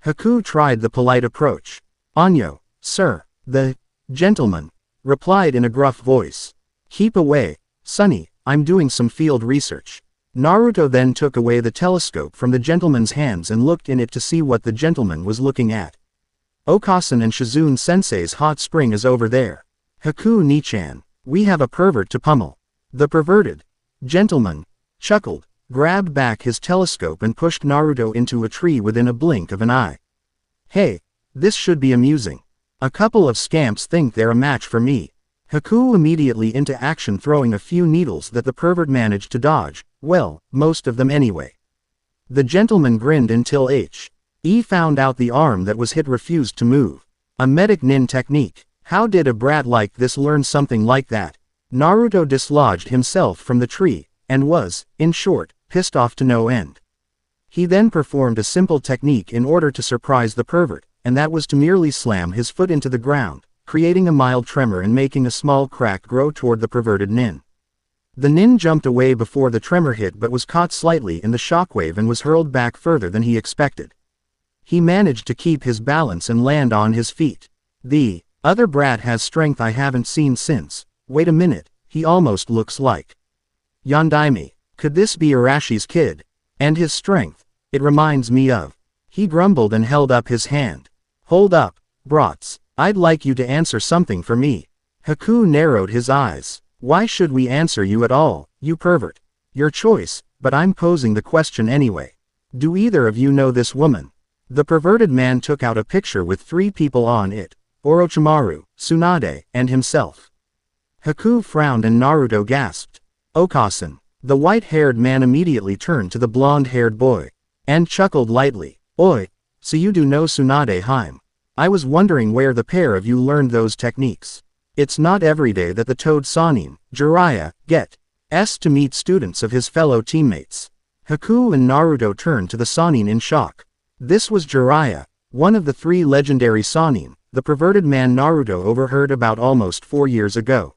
Haku tried the polite approach. "Anyo, sir," the gentleman replied in a gruff voice. "Keep away, sonny, I'm doing some field research." Naruto then took away the telescope from the gentleman's hands and looked in it to see what the gentleman was looking at. "Okasan and Shizune Sensei's hot spring is over there. Haku Nichan, we have a pervert to pummel." The perverted gentleman chuckled, grabbed back his telescope and pushed Naruto into a tree within a blink of an eye. "Hey, this should be amusing. A couple of scamps think they're a match for me." Haku immediately into action, throwing a few needles that the pervert managed to dodge, well, most of them anyway. The gentleman grinned until he found out the arm that was hit refused to move. A medic nin technique. How did a brat like this learn something like that? Naruto dislodged himself from the tree, and was, in short, pissed off to no end. He then performed a simple technique in order to surprise the pervert, and that was to merely slam his foot into the ground, creating a mild tremor and making a small crack grow toward the perverted nin. The nin jumped away before the tremor hit but was caught slightly in the shockwave and was hurled back further than he expected. He managed to keep his balance and land on his feet. The other brat has strength I haven't seen since. Wait a minute, he almost looks like Yondaime. Could this be Arashi's kid? And his strength, it reminds me of. He grumbled and held up his hand. Hold up, brats, I'd like you to answer something for me. Haku narrowed his eyes. Why should we answer you at all, you pervert? Your choice, but I'm posing the question anyway. Do either of you know this woman? The perverted man took out a picture with 3 people on it, Orochimaru, Tsunade, and himself. Haku frowned and Naruto gasped. Okasan. The white-haired man immediately turned to the blonde-haired boy, and chuckled lightly. Oi, so you do know Tsunade'S? I was wondering where the pair of you learned those techniques. It's not every day that the Toad Sannin, Jiraiya, gets to meet students of his fellow teammates. Haku and Naruto turned to the Sannin in shock. This was Jiraiya, one of the 3 legendary Sannin, the perverted man Naruto overheard about almost 4 years ago.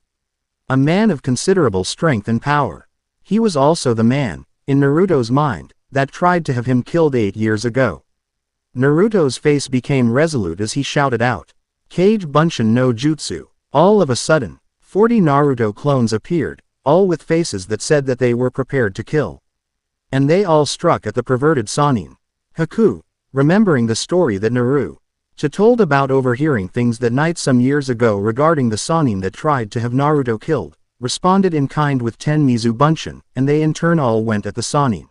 A man of considerable strength and power. He was also the man, in Naruto's mind, that tried to have him killed 8 years ago. Naruto's face became resolute as he shouted out. Kage Bunshin no Jutsu. All of a sudden, 40 Naruto clones appeared, all with faces that said that they were prepared to kill. And they all struck at the perverted Sannin. Haku, remembering the story that Naruto told about overhearing things that night some years ago regarding the Sannin that tried to have Naruto killed, responded in kind with 10 Mizu Bunshin, and they in turn all went at the Sannin.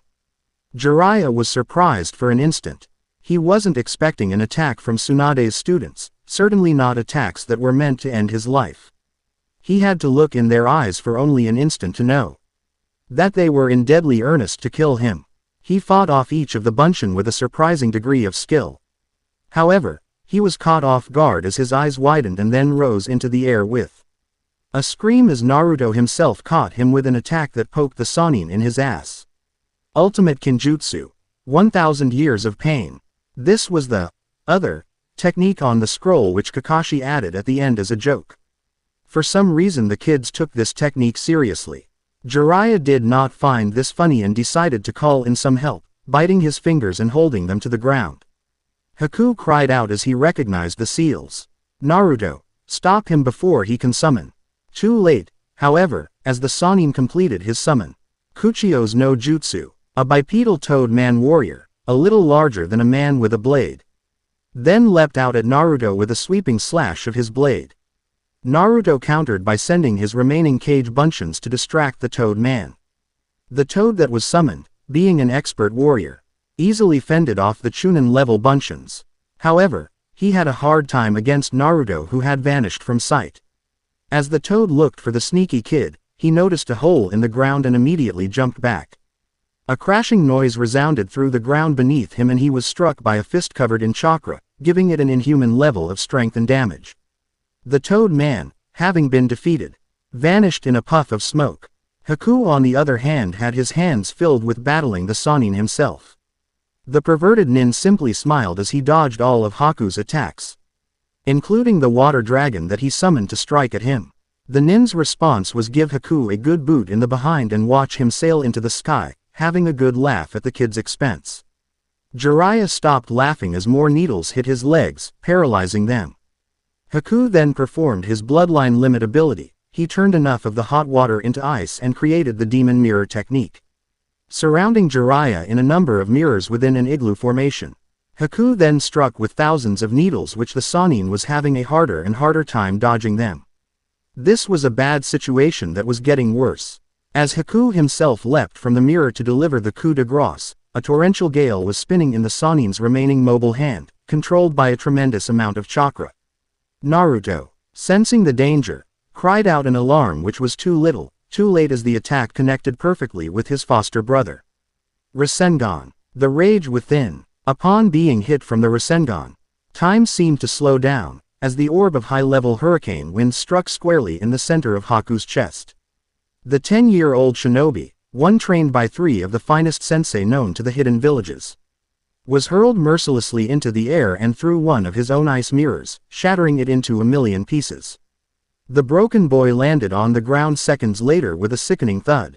Jiraiya was surprised for an instant. He wasn't expecting an attack from Tsunade's students, certainly not attacks that were meant to end his life. He had to look in their eyes for only an instant to know that they were in deadly earnest to kill him. He fought off each of the Bunshin with a surprising degree of skill. However, he was caught off guard as his eyes widened and then rose into the air with a scream as Naruto himself caught him with an attack that poked the Sannin in his ass. Ultimate Kinjutsu. 1000 Years of Pain. This was the other technique on the scroll which Kakashi added at the end as a joke. For some reason the kids took this technique seriously. Jiraiya did not find this funny and decided to call in some help, biting his fingers and holding them to the ground. Haku cried out as he recognized the seals. Naruto, stop him before he can summon. Too late, however, as the Sannin completed his summon. Kuchio's no Jutsu, a bipedal toad man warrior, a little larger than a man with a blade, then leapt out at Naruto with a sweeping slash of his blade. Naruto countered by sending his remaining Kage Bunshins to distract the toad man. The toad that was summoned, being an expert warrior, easily fended off the Chunin-level Bunshins. However, he had a hard time against Naruto who had vanished from sight. As the toad looked for the sneaky kid, he noticed a hole in the ground and immediately jumped back. A crashing noise resounded through the ground beneath him and he was struck by a fist covered in chakra, giving it an inhuman level of strength and damage. The toad man, having been defeated, vanished in a puff of smoke. Haku on the other hand had his hands filled with battling the Sannin himself. The perverted nin simply smiled as he dodged all of Haku's attacks, including the water dragon that he summoned to strike at him. The nin's response was give Haku a good boot in the behind and watch him sail into the sky, having a good laugh at the kid's expense. Jiraiya stopped laughing as more needles hit his legs, paralyzing them. Haku then performed his bloodline limit ability. He turned enough of the hot water into ice and created the demon mirror technique, surrounding Jiraiya in a number of mirrors within an igloo formation. Haku then struck with thousands of needles which the Sannin was having a harder and harder time dodging them. This was a bad situation that was getting worse. As Haku himself leapt from the mirror to deliver the coup de grace, a torrential gale was spinning in the Sannin's remaining mobile hand, controlled by a tremendous amount of chakra. Naruto, sensing the danger, cried out in alarm which was too little, too late as the attack connected perfectly with his foster brother. Rasengan. The rage within. Upon being hit from the Rasengan, time seemed to slow down, as the orb of high-level hurricane wind struck squarely in the center of Haku's chest. The 10-year-old shinobi, one trained by 3 of the finest sensei known to the hidden villages, was hurled mercilessly into the air and through one of his own ice mirrors, shattering it into a million pieces. The broken boy landed on the ground seconds later with a sickening thud.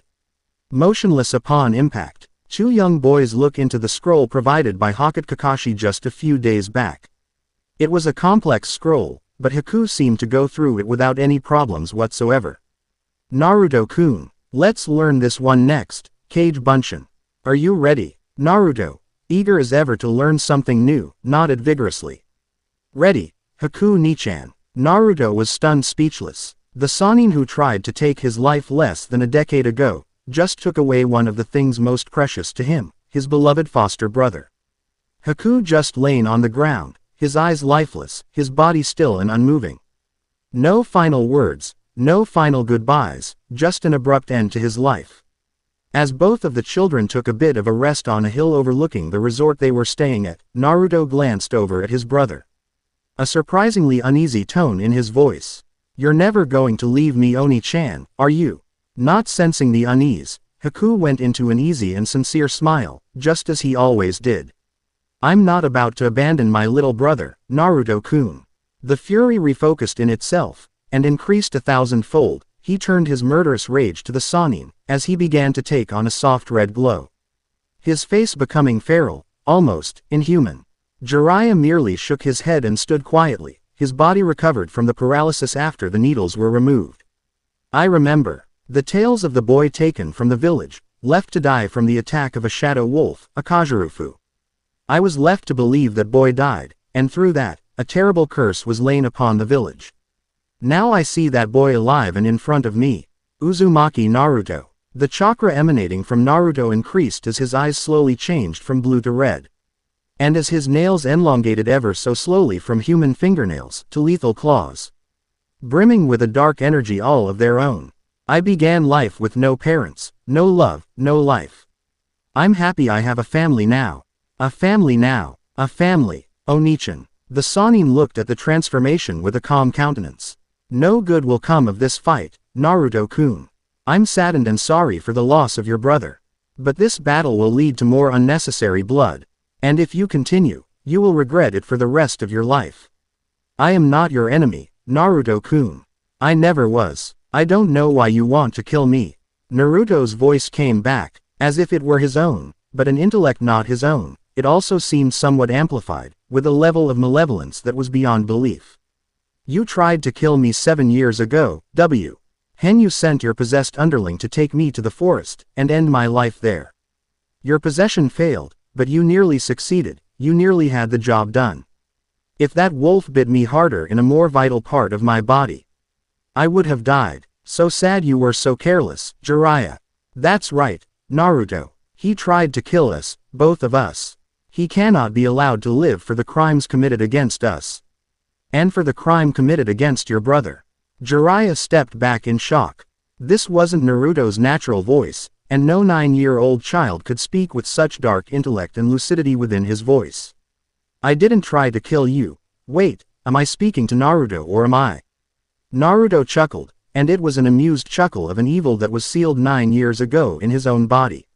Motionless upon impact, Two young boys look into the scroll provided by Hakuto Kakashi just a few days back. It was a complex scroll, but Haku seemed to go through it without any problems whatsoever. Naruto-kun, let's learn this one next, Kage Bunshin. Are you ready? Naruto, eager as ever to learn something new, nodded vigorously. Ready, Haku Nichan. Naruto was stunned speechless. The Sannin who tried to take his life less than a decade ago, just took away one of the things most precious to him, his beloved foster brother. Haku just lain on the ground, his eyes lifeless, his body still and unmoving. No final words, no final goodbyes, just an abrupt end to his life. As both of the children took a bit of a rest on a hill overlooking the resort they were staying at, Naruto glanced over at his brother. A surprisingly uneasy tone in his voice. You're never going to leave me, Oni-chan, are you? Not sensing the unease, Haku went into an easy and sincere smile, just as he always did. I'm not about to abandon my little brother, Naruto-kun. The fury refocused in itself, and increased 1,000-fold, he turned his murderous rage to the Sannin, as he began to take on a soft red glow. His face becoming feral, almost inhuman. Jiraiya merely shook his head and stood quietly, his body recovered from the paralysis after the needles were removed. I remember. The tales of the boy taken from the village, left to die from the attack of a shadow wolf, a Kajurufu. I was left to believe that boy died, and through that, a terrible curse was lain upon the village. Now I see that boy alive and in front of me. Uzumaki Naruto. The chakra emanating from Naruto increased as his eyes slowly changed from blue to red. And as his nails elongated ever so slowly from human fingernails to lethal claws. Brimming with a dark energy all of their own. I began life with no parents, no love, no life. I'm happy I have a family now. A family now. A family. Oni-chan. The Sannin looked at the transformation with a calm countenance. No good will come of this fight, Naruto-kun. I'm saddened and sorry for the loss of your brother. But this battle will lead to more unnecessary blood. And if you continue, you will regret it for the rest of your life. I am not your enemy, Naruto-kun. I never was. I don't know why you want to kill me. Naruto's voice came back, as if it were his own, but an intellect not his own. It also seemed somewhat amplified, with a level of malevolence that was beyond belief. You tried to kill me 7 years ago, Hen you sent your possessed underling to take me to the forest, and end my life there. Your possession failed, but you nearly succeeded, you nearly had the job done. If that wolf bit me harder in a more vital part of my body, I would have died. So sad you were so careless, Jiraiya. That's right, Naruto. He tried to kill us, both of us. He cannot be allowed to live for the crimes committed against us. And for the crime committed against your brother. Jiraiya stepped back in shock. This wasn't Naruto's natural voice, and no 9-year-old child could speak with such dark intellect and lucidity within his voice. I didn't try to kill you. Wait, am I speaking to Naruto or am I? Naruto chuckled, and it was an amused chuckle of an evil that was sealed 9 years ago in his own body.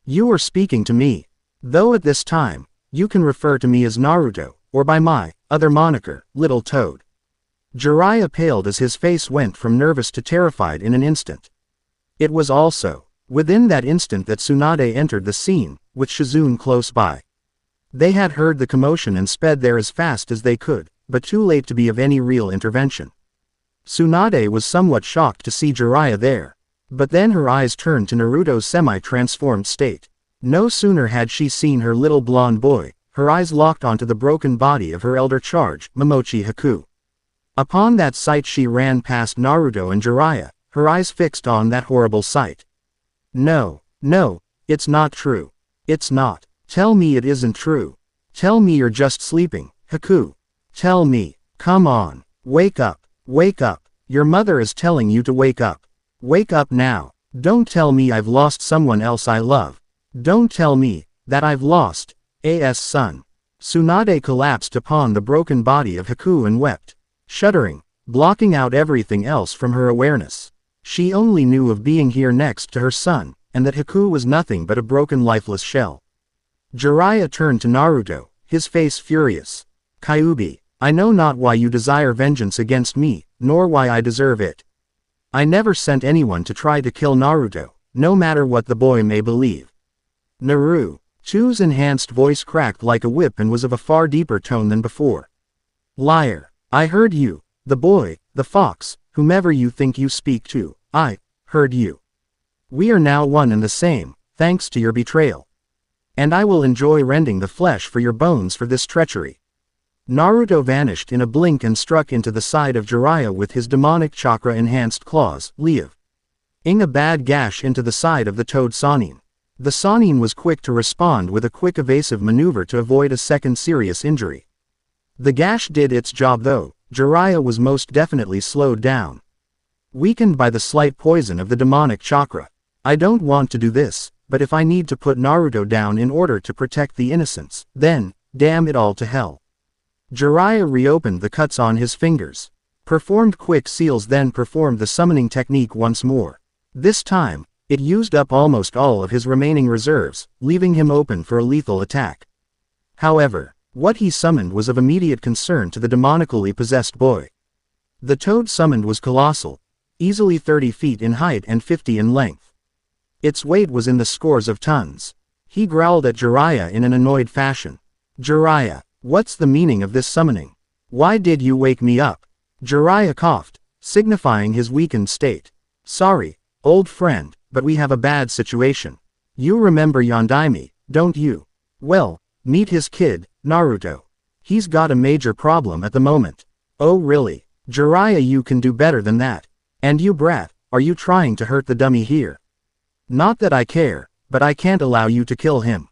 You were speaking to me. Though at this time, you can refer to me as Naruto, or by my other moniker, Little Toad. Jiraiya paled as his face went from nervous to terrified in an instant. It was also within that instant that Tsunade entered the scene, with Shizune close by. They had heard the commotion and sped there as fast as they could, but too late to be of any real intervention. Tsunade was somewhat shocked to see Jiraiya there. But then her eyes turned to Naruto's semi-transformed state. No sooner had she seen her little blonde boy, her eyes locked onto the broken body of her elder charge, Momochi Haku. Upon that sight she ran past Naruto and Jiraiya, her eyes fixed on that horrible sight. No, it's not true. It's not. Tell me it isn't true. Tell me you're just sleeping, Haku. Tell me. Come on. Wake up. Wake up. Your mother is telling you to wake up. Wake up now. Don't tell me I've lost someone else I love. Don't tell me that I've lost A.S. son. Tsunade collapsed upon the broken body of Haku and wept, shuddering, blocking out everything else from her awareness. She only knew of being here next to her son, and that Haku was nothing but a broken lifeless shell. Jiraiya turned to Naruto, his face furious. Kyuubi, I know not why you desire vengeance against me, nor why I deserve it. I never sent anyone to try to kill Naruto, no matter what the boy may believe. Naruto's enhanced voice cracked like a whip and was of a far deeper tone than before. Liar. I heard you. The boy, the fox, whomever you think you speak to, I heard you. We are now one and the same, thanks to your betrayal. And I will enjoy rending the flesh for your bones for this treachery. Naruto vanished in a blink and struck into the side of Jiraiya with his demonic chakra-enhanced claws, leaving a bad gash into the side of the toad Sannin. The Sannin was quick to respond with a quick evasive maneuver to avoid a second serious injury. The gash did its job though. Jiraiya was most definitely slowed down. Weakened by the slight poison of the demonic chakra. I don't want to do this, but if I need to put Naruto down in order to protect the innocents, then, damn it all to hell. Jiraiya reopened the cuts on his fingers. Performed quick seals, then performed the summoning technique once more. This time, it used up almost all of his remaining reserves, leaving him open for a lethal attack. However, what he summoned was of immediate concern to the demonically possessed boy. The toad summoned was colossal, easily 30 feet in height and 50 in length. Its weight was in the scores of tons. He growled at Jiraiya in an annoyed fashion. Jiraiya, what's the meaning of this summoning? Why did you wake me up? Jiraiya coughed, signifying his weakened state. Sorry, old friend, but we have a bad situation. You remember Yondaime, don't you? Well, meet his kid, Naruto. He's got a major problem at the moment. Oh really? Jiraiya, you can do better than that. And you brat, are you trying to hurt the dummy here? Not that I care, but I can't allow you to kill him.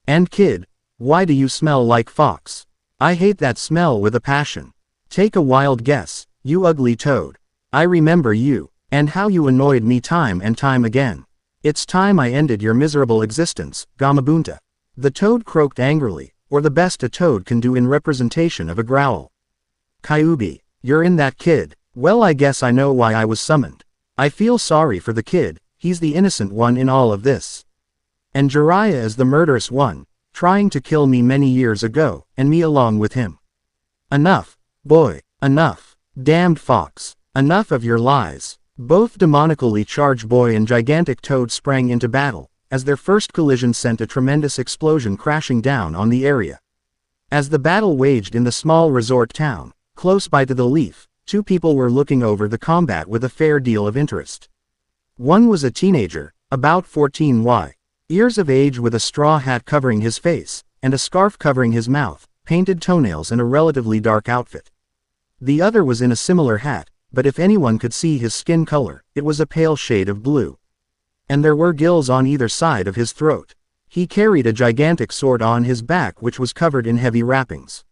And kid, why do you smell like fox? I hate that smell with a passion. Take a wild guess, you ugly toad. I remember you, and how you annoyed me time and time again. It's time I ended your miserable existence, Gamabunta. The toad croaked angrily, or the best a toad can do in representation of a growl. Kyuubi, you're in that kid. Well, I guess I know why I was summoned. I feel sorry for the kid, he's the innocent one in all of this. And Jiraiya is the murderous one, trying to kill me many years ago, and me along with him. Enough, boy, enough. Damned fox, enough of your lies. Both demonically charged boy and gigantic toad sprang into battle, as their first collision sent a tremendous explosion crashing down on the area. As the battle waged in the small resort town, close by to the Leaf, two people were looking over the combat with a fair deal of interest. One was a teenager, about 14 years of age, with a straw hat covering his face, and a scarf covering his mouth, painted toenails and a relatively dark outfit. The other was in a similar hat, but if anyone could see his skin color, it was a pale shade of blue. And there were gills on either side of his throat. He carried a gigantic sword on his back which was covered in heavy wrappings.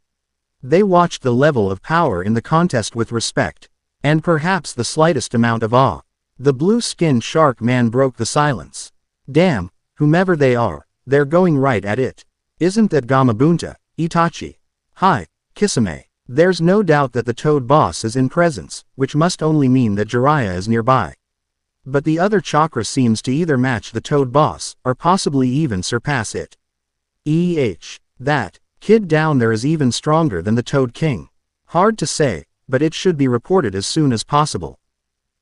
They watched the level of power in the contest with respect, and perhaps the slightest amount of awe. The blue-skinned shark man broke the silence. Damn, whomever they are, they're going right at it. Isn't that Gamabunta, Itachi? Hi, Kisame. There's no doubt that the toad boss is in presence, which must only mean that Jiraiya is nearby. But the other chakra seems to either match the toad boss, or possibly even surpass it. That kid down there is even stronger than the Toad King. Hard to say, but it should be reported as soon as possible.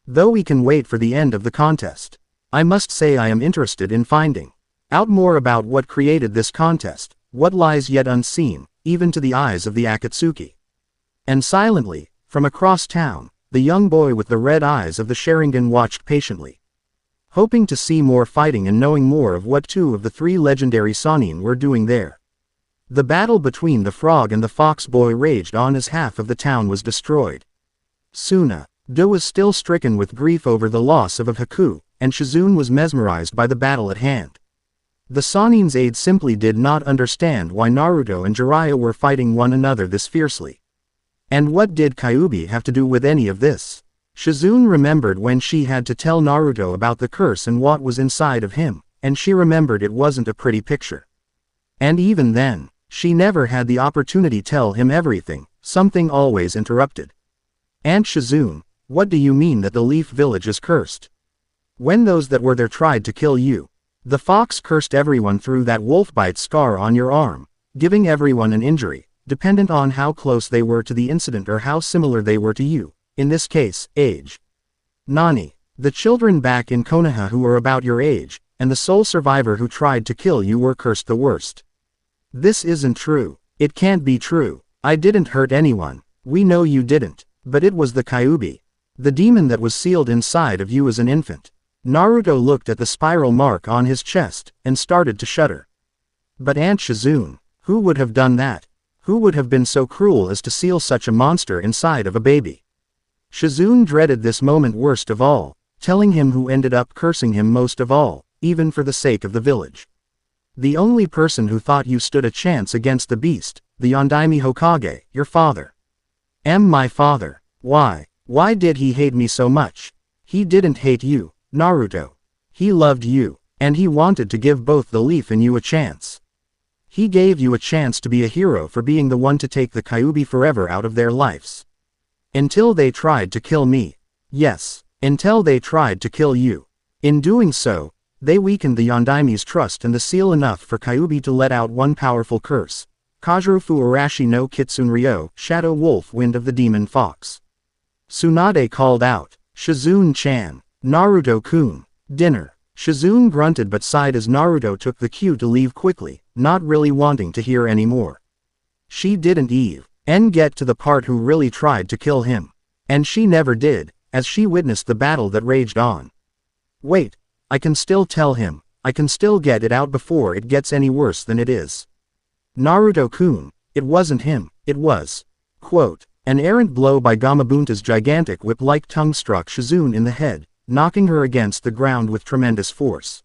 Though we can wait for the end of the contest. I must say I am interested in finding out more about what created this contest, what lies yet unseen, even to the eyes of the Akatsuki. And silently, from across town, the young boy with the red eyes of the Sharingan watched patiently, hoping to see more fighting and knowing more of what two of the three legendary Sannin were doing there. The battle between the frog and the fox boy raged on as half of the town was destroyed. Tsunade'S was still stricken with grief over the loss of Haku, and Shizune was mesmerized by the battle at hand. The Sannin's aide simply did not understand why Naruto and Jiraiya were fighting one another this fiercely. And what did Kyuubi have to do with any of this? Shizune remembered when she had to tell Naruto about the curse and what was inside of him, and she remembered it wasn't a pretty picture. And even then, she never had the opportunity to tell him everything, something always interrupted. Aunt Shizune, what do you mean that the Leaf Village is cursed? When those that were there tried to kill you, the fox cursed everyone through that wolf bite scar on your arm, giving everyone an injury, dependent on how close they were to the incident or how similar they were to you, in this case, age. Nani, the children back in Konoha who were about your age, and the sole survivor who tried to kill you were cursed the worst. This isn't true. It can't be true. I didn't hurt anyone. We know you didn't. But it was the Kyuubi. The demon that was sealed inside of you as an infant. Naruto looked at the spiral mark on his chest, and started to shudder. But Aunt Shizune, who would have done that? Who would have been so cruel as to seal such a monster inside of a baby? Shizune dreaded this moment worst of all, telling him who ended up cursing him most of all, even for the sake of the village. The only person who thought you stood a chance against the beast, the Yondaime Hokage, your father. My father. Why? Why did he hate me so much? He didn't hate you, Naruto. He loved you, and he wanted to give both the leaf and you a chance. He gave you a chance to be a hero for being the one to take the Kyuubi forever out of their lives. Until they tried to kill me. Yes, until they tried to kill you. In doing so, they weakened the Yondaime's trust and the seal enough for Kyuubi to let out one powerful curse. Kajurufu Arashi no Kitsunryo, Shadow Wolf Wind of the Demon Fox. Tsunade called out, Shizune-chan, Naruto-kun, dinner. Shizune grunted but sighed as Naruto took the cue to leave quickly, not really wanting to hear any more. She didn't even get to the part who really tried to kill him. And she never did, as she witnessed the battle that raged on. Wait, I can still tell him, I can still get it out before it gets any worse than it is. Naruto-kun, it wasn't him, it was. Quote, an errant blow by Gamabunta's gigantic whip-like tongue struck Shizune in the head, knocking her against the ground with tremendous force.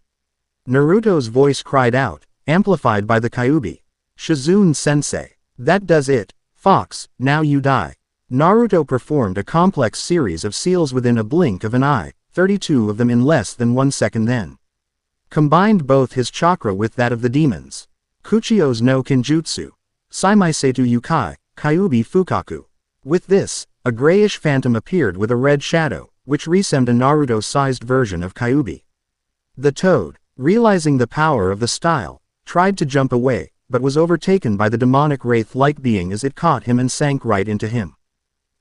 Naruto's voice cried out, amplified by the Kyuubi. Shizune-sensei. That does it, Fox, now you die. Naruto performed a complex series of seals within a blink of an eye, 32 of them in less than 1 second then. Combined both his chakra with that of the demons. Kuchio's no Kinjutsu. Saimaisetu Yukai, Kyuubi Fukaku. With this, a grayish phantom appeared with a red shadow, which resembled a Naruto-sized version of Kyuubi. The toad, realizing the power of the style, tried to jump away, but was overtaken by the demonic wraith-like being as it caught him and sank right into him.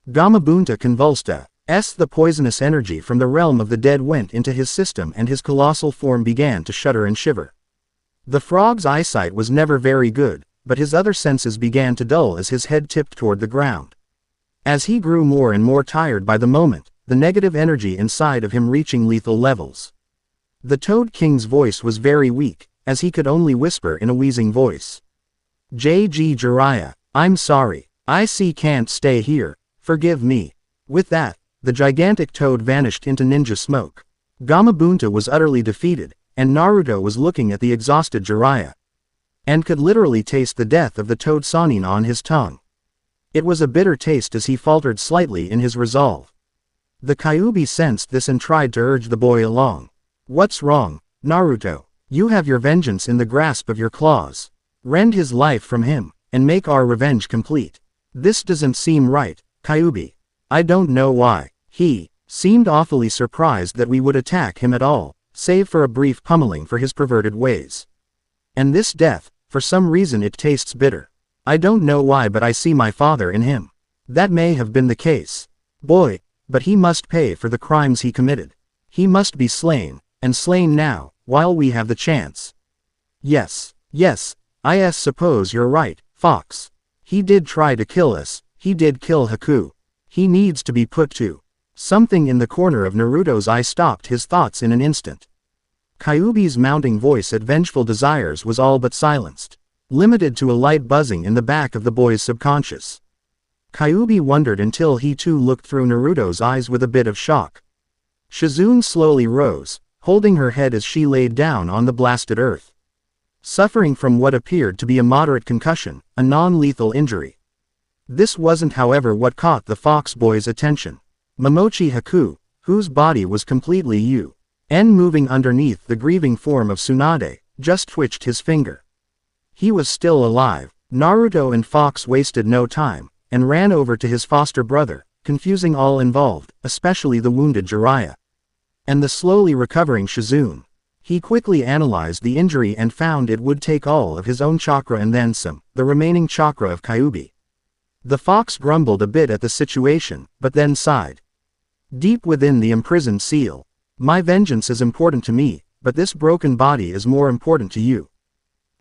Gamabunta convulsed the poisonous energy from the realm of the dead went into his system and his colossal form began to shudder and shiver. The frog's eyesight was never very good, but his other senses began to dull as his head tipped toward the ground. As he grew more and more tired by the moment, the negative energy inside of him reaching lethal levels. The Toad King's voice was very weak, as he could only whisper in a wheezing voice. JG Jiraiya, I'm sorry, I can't stay here, forgive me. With that, the gigantic toad vanished into ninja smoke. Gamabunta was utterly defeated, and Naruto was looking at the exhausted Jiraiya. And could literally taste the death of the Toad Sannin on his tongue. It was a bitter taste as he faltered slightly in his resolve. The Kyuubi sensed this and tried to urge the boy along. What's wrong, Naruto? You have your vengeance in the grasp of your claws. Rend his life from him, and make our revenge complete. This doesn't seem right, Kyuubi. I don't know why. He seemed awfully surprised that we would attack him at all, save for a brief pummeling for his perverted ways. And this death, for some reason it tastes bitter. I don't know why but I see my father in him. That may have been the case. Boy, but he must pay for the crimes he committed. He must be slain, and slain now, while we have the chance. Yes, I suppose you're right, Fox. He did try to kill us, he did kill Haku. He needs to be put to. Something in the corner of Naruto's eye stopped his thoughts in an instant. Kyuubi's mounting voice at vengeful desires was all but silenced, limited to a light buzzing in the back of the boy's subconscious. Kyuubi wondered until he too looked through Naruto's eyes with a bit of shock. Shizune slowly rose, holding her head as she laid down on the blasted earth. Suffering from what appeared to be a moderate concussion, a non-lethal injury. This wasn't however what caught the fox boy's attention. Momochi Haku, whose body was completely moving underneath the grieving form of Tsunade, just twitched his finger. He was still alive. Naruto and Fox wasted no time, and ran over to his foster brother, confusing all involved, especially the wounded Jiraiya. And the slowly recovering Shizune. He quickly analyzed the injury and found it would take all of his own chakra and then some, the remaining chakra of Kyuubi. The fox grumbled a bit at the situation, but then sighed. Deep within the imprisoned seal. My vengeance is important to me, but this broken body is more important to you.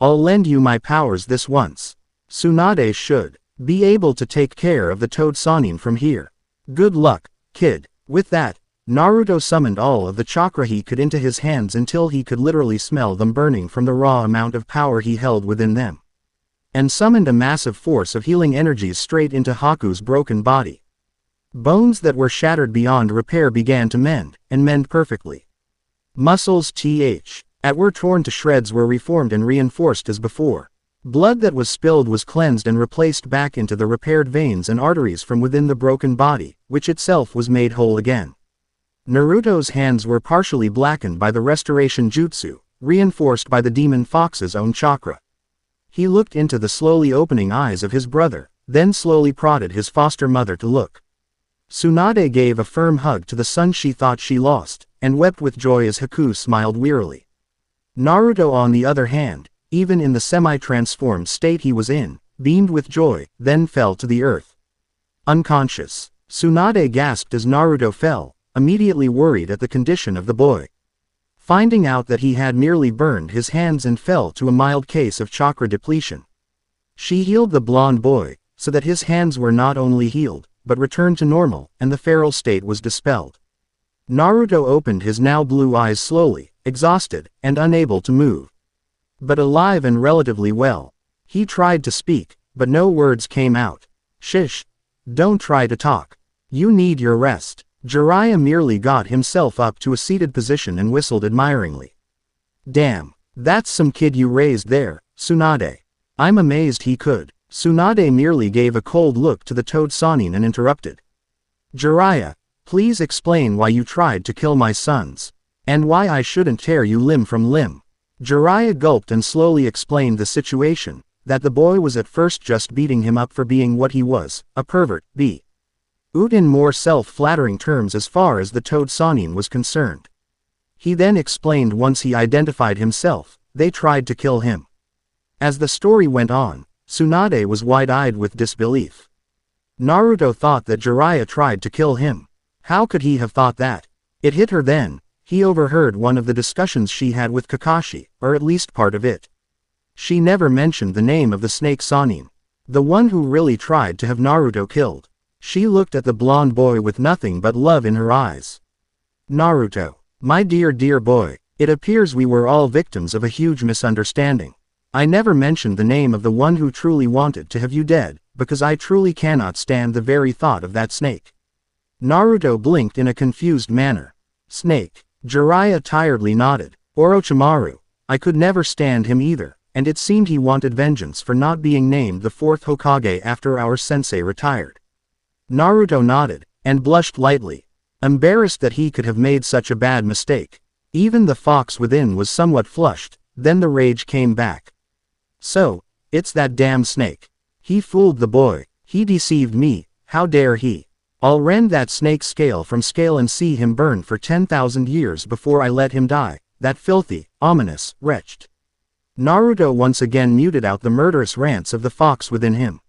I'll lend you my powers this once. Tsunade should be able to take care of the Toad Sannin from here. Good luck, kid. With that, Naruto summoned all of the chakra he could into his hands until he could literally smell them burning from the raw amount of power he held within them. And summoned a massive force of healing energies straight into Haku's broken body. Bones that were shattered beyond repair began to mend, and mend perfectly. Muscles that were torn to shreds were reformed and reinforced as before. Blood that was spilled was cleansed and replaced back into the repaired veins and arteries from within the broken body, which itself was made whole again. Naruto's hands were partially blackened by the restoration jutsu, reinforced by the demon fox's own chakra. He looked into the slowly opening eyes of his brother, then slowly prodded his foster mother to look. Tsunade gave a firm hug to the son she thought she lost, and wept with joy as Haku smiled wearily. Naruto, on the other hand, even in the semi-transformed state he was in, beamed with joy, then fell to the earth. Unconscious. Tsunade gasped as Naruto fell, immediately worried at the condition of the boy. Finding out that he had merely burned his hands and fell to a mild case of chakra depletion. She healed the blonde boy, so that his hands were not only healed, but returned to normal, and the feral state was dispelled. Naruto opened his now blue eyes slowly, exhausted, and unable to move. But alive and relatively well. He tried to speak, but no words came out. Shish. Don't try to talk. You need your rest. Jiraiya merely got himself up to a seated position and whistled admiringly. Damn, that's some kid you raised there, Tsunade. I'm amazed he could. Tsunade merely gave a cold look to the Toad Sannin and interrupted. Jiraiya, please explain why you tried to kill my sons. And why I shouldn't tear you limb from limb. Jiraiya gulped and slowly explained the situation, that the boy was at first just beating him up for being what he was, a pervert, in more self-flattering terms as far as the Toad Sannin was concerned. He then explained once he identified himself, they tried to kill him. As the story went on, Tsunade was wide-eyed with disbelief. Naruto thought that Jiraiya tried to kill him. How could he have thought that? It hit her then. He overheard one of the discussions she had with Kakashi, or at least part of it. She never mentioned the name of the snake Sannin, the one who really tried to have Naruto killed. She looked at the blonde boy with nothing but love in her eyes. Naruto, my dear boy, it appears we were all victims of a huge misunderstanding. I never mentioned the name of the one who truly wanted to have you dead, because I truly cannot stand the very thought of that snake. Naruto blinked in a confused manner. Snake. Jiraiya tiredly nodded. Orochimaru. I could never stand him either, and it seemed he wanted vengeance for not being named the fourth Hokage after our sensei retired. Naruto nodded, and blushed lightly, embarrassed that he could have made such a bad mistake. Even the fox within was somewhat flushed, then the rage came back. So, it's that damn snake. He fooled the boy, he deceived me, how dare he? I'll rend that snake's scale from scale and see him burn for 10,000 years before I let him die, that filthy, ominous, wretched. Naruto once again muted out the murderous rants of the fox within him.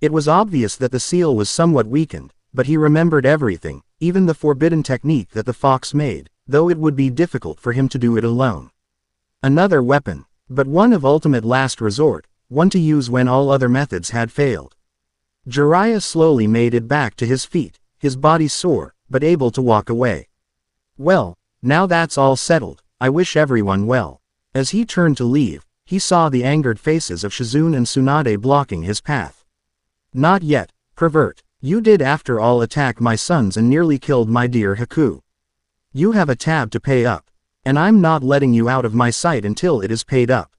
It was obvious that the seal was somewhat weakened, but he remembered everything, even the forbidden technique that the fox made, though it would be difficult for him to do it alone. Another weapon, but one of ultimate last resort, one to use when all other methods had failed. Jiraiya slowly made it back to his feet, his body sore, but able to walk away. Well, now that's all settled, I wish everyone well. As he turned to leave, he saw the angered faces of Shizune and Tsunade blocking his path. Not yet, pervert. You did after all attack my sons and nearly killed my dear Haku. You have a tab to pay up, and I'm not letting you out of my sight until it is paid up.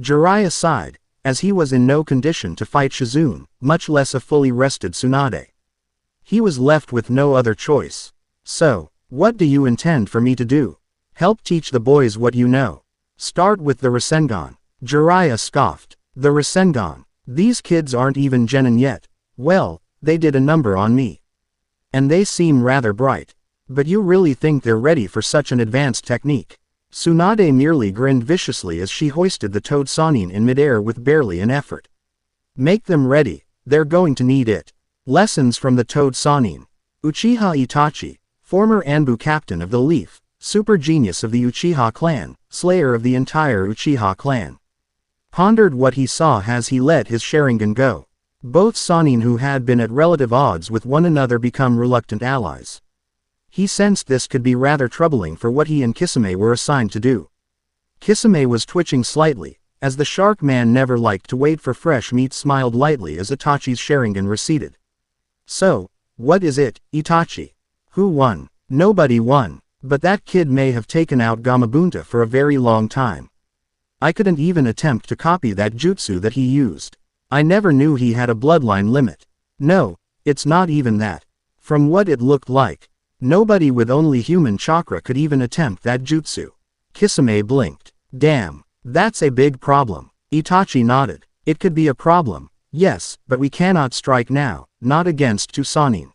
Jiraiya sighed, as he was in no condition to fight Shizune, much less a fully rested Tsunade. He was left with no other choice. So, what do you intend for me to do? Help teach the boys what you know. Start with the Rasengan. Jiraiya scoffed. The Rasengan. These kids aren't even genin yet. Well, they did a number on me. And they seem rather bright. But you really think they're ready for such an advanced technique? Tsunade merely grinned viciously as she hoisted the Toad Sannin in midair with barely an effort. Make them ready, they're going to need it. Lessons from the Toad Sannin. Uchiha Itachi, former Anbu captain of the Leaf, super genius of the Uchiha clan, slayer of the entire Uchiha clan. Pondered what he saw as he let his Sharingan go. Both Sannin, who had been at relative odds with one another, become reluctant allies. He sensed this could be rather troubling for what he and Kisame were assigned to do. Kisame was twitching slightly, as the shark man never liked to wait for fresh meat, smiled lightly as Itachi's Sharingan receded. So, what is it, Itachi? Who won? Nobody won, but that kid may have taken out Gamabunta for a very long time. I couldn't even attempt to copy that jutsu that he used. I never knew he had a bloodline limit. No, it's not even that. From what it looked like, nobody with only human chakra could even attempt that jutsu. Kisame blinked. Damn, that's a big problem. Itachi nodded. It could be a problem, yes, but we cannot strike now, not against two Sannin.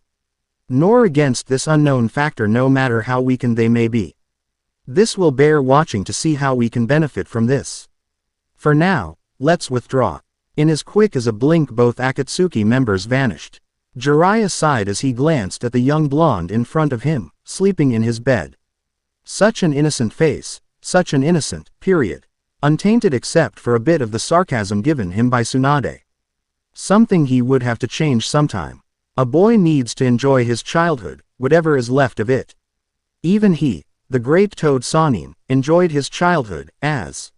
Nor against this unknown factor, no matter how weakened they may be. This will bear watching to see how we can benefit from this. For now, let's withdraw. In as quick as a blink both Akatsuki members vanished. Jiraiya sighed as he glanced at the young blonde in front of him, sleeping in his bed. Such an innocent face, such an innocent, period. Untainted except for a bit of the sarcasm given him by Tsunade. Something he would have to change sometime. A boy needs to enjoy his childhood, whatever is left of it. Even he, the great Toad Sannin, enjoyed his childhood, as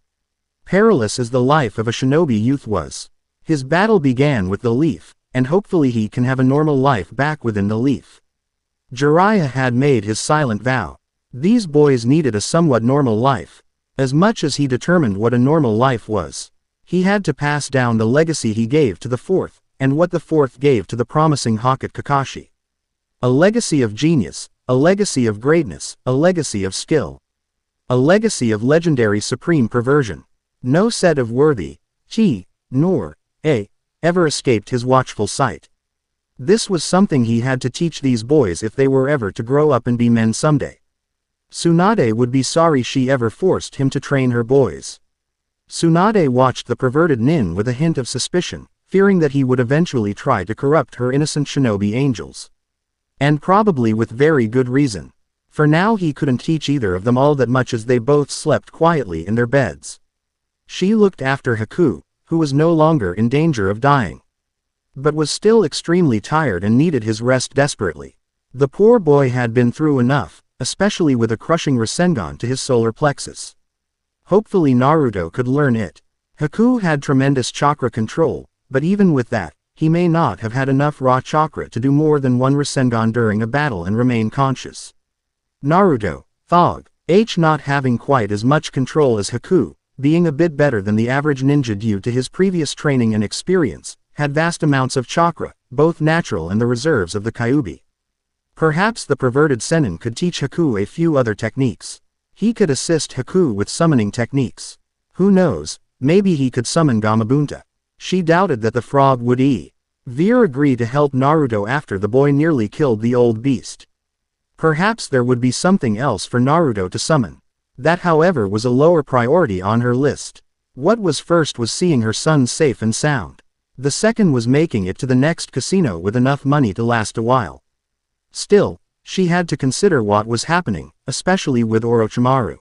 perilous as the life of a shinobi youth was. His battle began with the leaf, and hopefully he can have a normal life back within the leaf. Jiraiya had made his silent vow. These boys needed a somewhat normal life. As much as he determined what a normal life was, he had to pass down the legacy he gave to the fourth, and what the fourth gave to the promising Hakat Kakashi. A legacy of genius, a legacy of greatness, a legacy of skill. A legacy of legendary supreme perversion. No set of worthy, chi, nor, ever escaped his watchful sight. This was something he had to teach these boys if they were ever to grow up and be men someday. Tsunade would be sorry she ever forced him to train her boys. Tsunade watched the perverted nin with a hint of suspicion, fearing that he would eventually try to corrupt her innocent shinobi angels. And probably with very good reason. For now he couldn't teach either of them all that much as they both slept quietly in their beds. She looked after Haku, who was no longer in danger of dying, but was still extremely tired and needed his rest desperately. The poor boy had been through enough, especially with a crushing Rasengan to his solar plexus. Hopefully Naruto could learn it. Haku had tremendous chakra control, but even with that, he may not have had enough raw chakra to do more than one Rasengan during a battle and remain conscious. Naruto, not having quite as much control as Haku, being a bit better than the average ninja due to his previous training and experience, had vast amounts of chakra, both natural and the reserves of the Kyuubi. Perhaps the perverted Sennin could teach Haku a few other techniques. He could assist Haku with summoning techniques. Who knows, maybe he could summon Gamabunta. She doubted that the frog would ever agree to help Naruto after the boy nearly killed the old beast. Perhaps there would be something else for Naruto to summon. That, however, was a lower priority on her list. What was first was seeing her son safe and sound. The second was making it to the next casino with enough money to last a while. Still, she had to consider what was happening, especially with Orochimaru.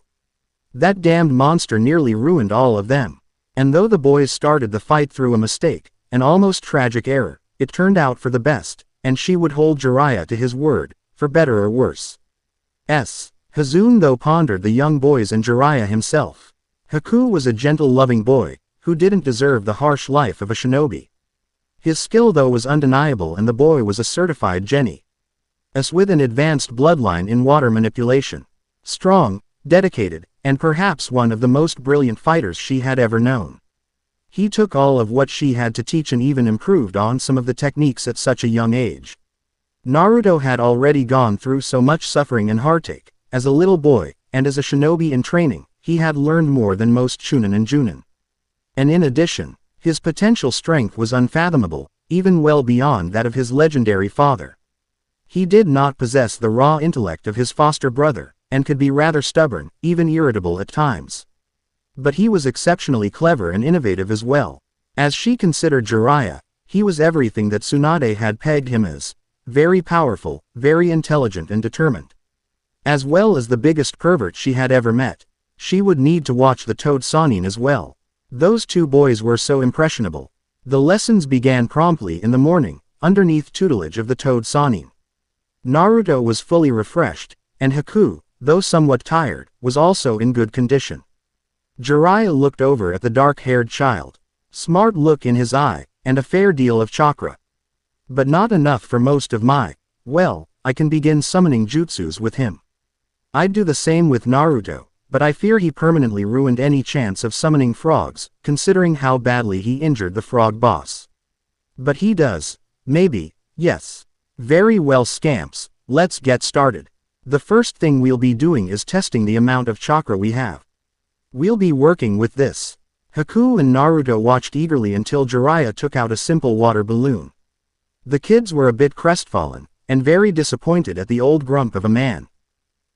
That damned monster nearly ruined all of them. And though the boys started the fight through a mistake, an almost tragic error, it turned out for the best, and she would hold Jiraiya to his word, for better or worse. Hazun though pondered the young boys and Jiraiya himself. Haku was a gentle loving boy, who didn't deserve the harsh life of a shinobi. His skill though was undeniable and the boy was a certified geni. As with an advanced bloodline in water manipulation. Strong, dedicated, and perhaps one of the most brilliant fighters she had ever known. He took all of what she had to teach and even improved on some of the techniques at such a young age. Naruto had already gone through so much suffering and heartache. As a little boy, and as a shinobi in training, he had learned more than most Chunin and Junin. And in addition, his potential strength was unfathomable, even well beyond that of his legendary father. He did not possess the raw intellect of his foster brother, and could be rather stubborn, even irritable at times. But he was exceptionally clever and innovative as well. As she considered Jiraiya, he was everything that Tsunade had pegged him as: very powerful, very intelligent and determined. As well as the biggest pervert she had ever met. She would need to watch the Toad Sannin as well. Those two boys were so impressionable. The lessons began promptly in the morning, underneath tutelage of the Toad Sannin. Naruto was fully refreshed, and Haku, though somewhat tired, was also in good condition. Jiraiya looked over at the dark-haired child. Smart look in his eye, and a fair deal of chakra. But not enough for most of my, well, I can begin summoning jutsus with him. I'd do the same with Naruto, but I fear he permanently ruined any chance of summoning frogs, considering how badly he injured the frog boss. But he does. Maybe, yes. Very well, scamps, let's get started. The first thing we'll be doing is testing the amount of chakra we have. We'll be working with this. Haku and Naruto watched eagerly until Jiraiya took out a simple water balloon. The kids were a bit crestfallen, and very disappointed at the old grump of a man.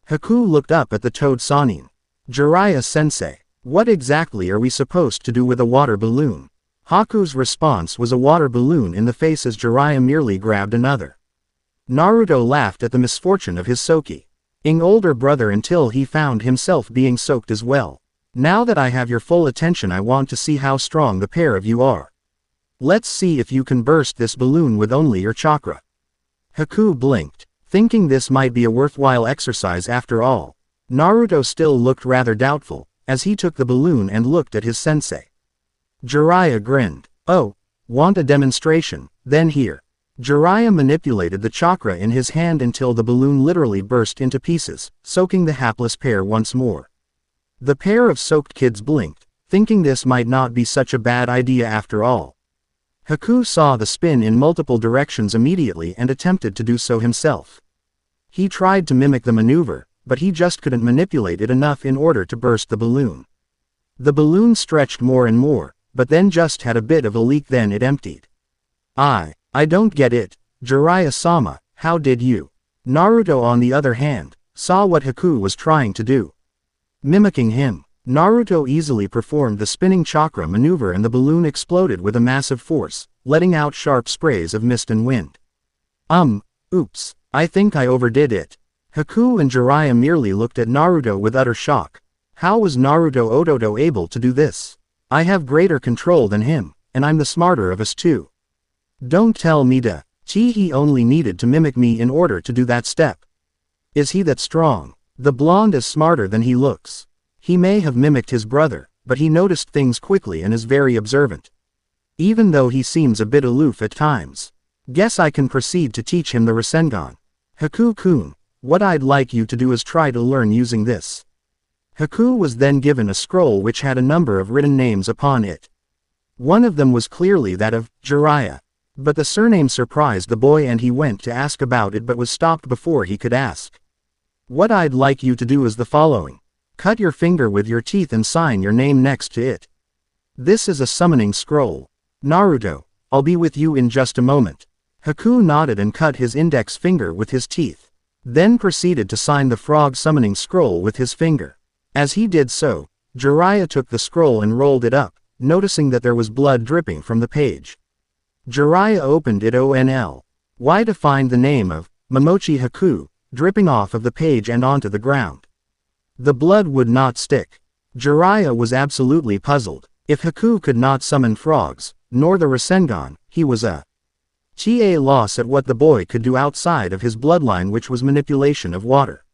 Haku looked up at the Toad Sannin. Jiraiya-sensei, what exactly are we supposed to do with a water balloon? Haku's response was a water balloon in the face as Jiraiya merely grabbed another. Naruto laughed at the misfortune of his Soki-ing older brother until he found himself being soaked as well. Now that I have your full attention, I want to see how strong the pair of you are. Let's see if you can burst this balloon with only your chakra. Haku blinked, thinking this might be a worthwhile exercise after all. Naruto still looked rather doubtful, as he took the balloon and looked at his sensei. Jiraiya grinned. Oh, want a demonstration? Then here. Jiraiya manipulated the chakra in his hand until the balloon literally burst into pieces, soaking the hapless pair once more. The pair of soaked kids blinked, thinking this might not be such a bad idea after all. Haku saw the spin in multiple directions immediately and attempted to do so himself. He tried to mimic the maneuver, but he just couldn't manipulate it enough in order to burst the balloon. The balloon stretched more and more, but then just had a bit of a leak, then it emptied. I don't get it, Jiraiya-sama, how did you? Naruto, on the other hand, saw what Haku was trying to do. Mimicking him, Naruto easily performed the spinning chakra maneuver and the balloon exploded with a massive force, letting out sharp sprays of mist and wind. Oops, I think I overdid it. Haku and Jiraiya merely looked at Naruto with utter shock. How was Naruto Odoto able to do this? I have greater control than him, and I'm the smarter of us too. Don't tell me he only needed to mimic me in order to do that step. Is he that strong? The blonde is smarter than he looks. He may have mimicked his brother, but he noticed things quickly and is very observant. Even though he seems a bit aloof at times. Guess I can proceed to teach him the Rasengan. Haku-kun, what I'd like you to do is try to learn using this. Haku was then given a scroll which had a number of written names upon it. One of them was clearly that of Jiraiya. But the surname surprised the boy and he went to ask about it but was stopped before he could ask. What I'd like you to do is the following. Cut your finger with your teeth and sign your name next to it. This is a summoning scroll. Naruto, I'll be with you in just a moment. Haku nodded and cut his index finger with his teeth. Then proceeded to sign the frog summoning scroll with his finger. As he did so, Jiraiya took the scroll and rolled it up, noticing that there was blood dripping from the page. Jiraiya opened it only to find the name of Momochi Haku dripping off of the page and onto the ground. The blood would not stick. Jiraiya was absolutely puzzled. If Haku could not summon frogs, nor the Rasengan, he was a loss at what the boy could do outside of his bloodline, which was manipulation of water.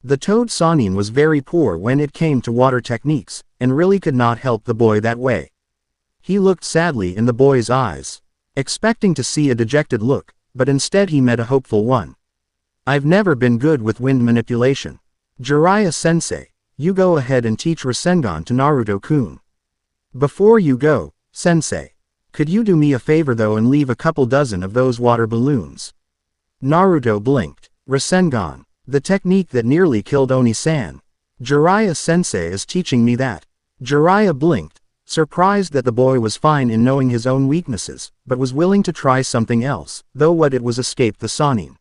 The Toad Sannin was very poor when it came to water techniques, and really could not help the boy that way. He looked sadly in the boy's eyes, expecting to see a dejected look, but instead he met a hopeful one. I've never been good with wind manipulation. Jiraiya-sensei, you go ahead and teach Rasengan to Naruto-kun. Before you go, sensei, could you do me a favor though and leave a couple dozen of those water balloons? Naruto blinked. Rasengan, the technique that nearly killed Oni-san. Jiraiya-sensei is teaching me that. Jiraiya blinked, surprised that the boy was fine in knowing his own weaknesses, but was willing to try something else, though what it was escaped the Sannin.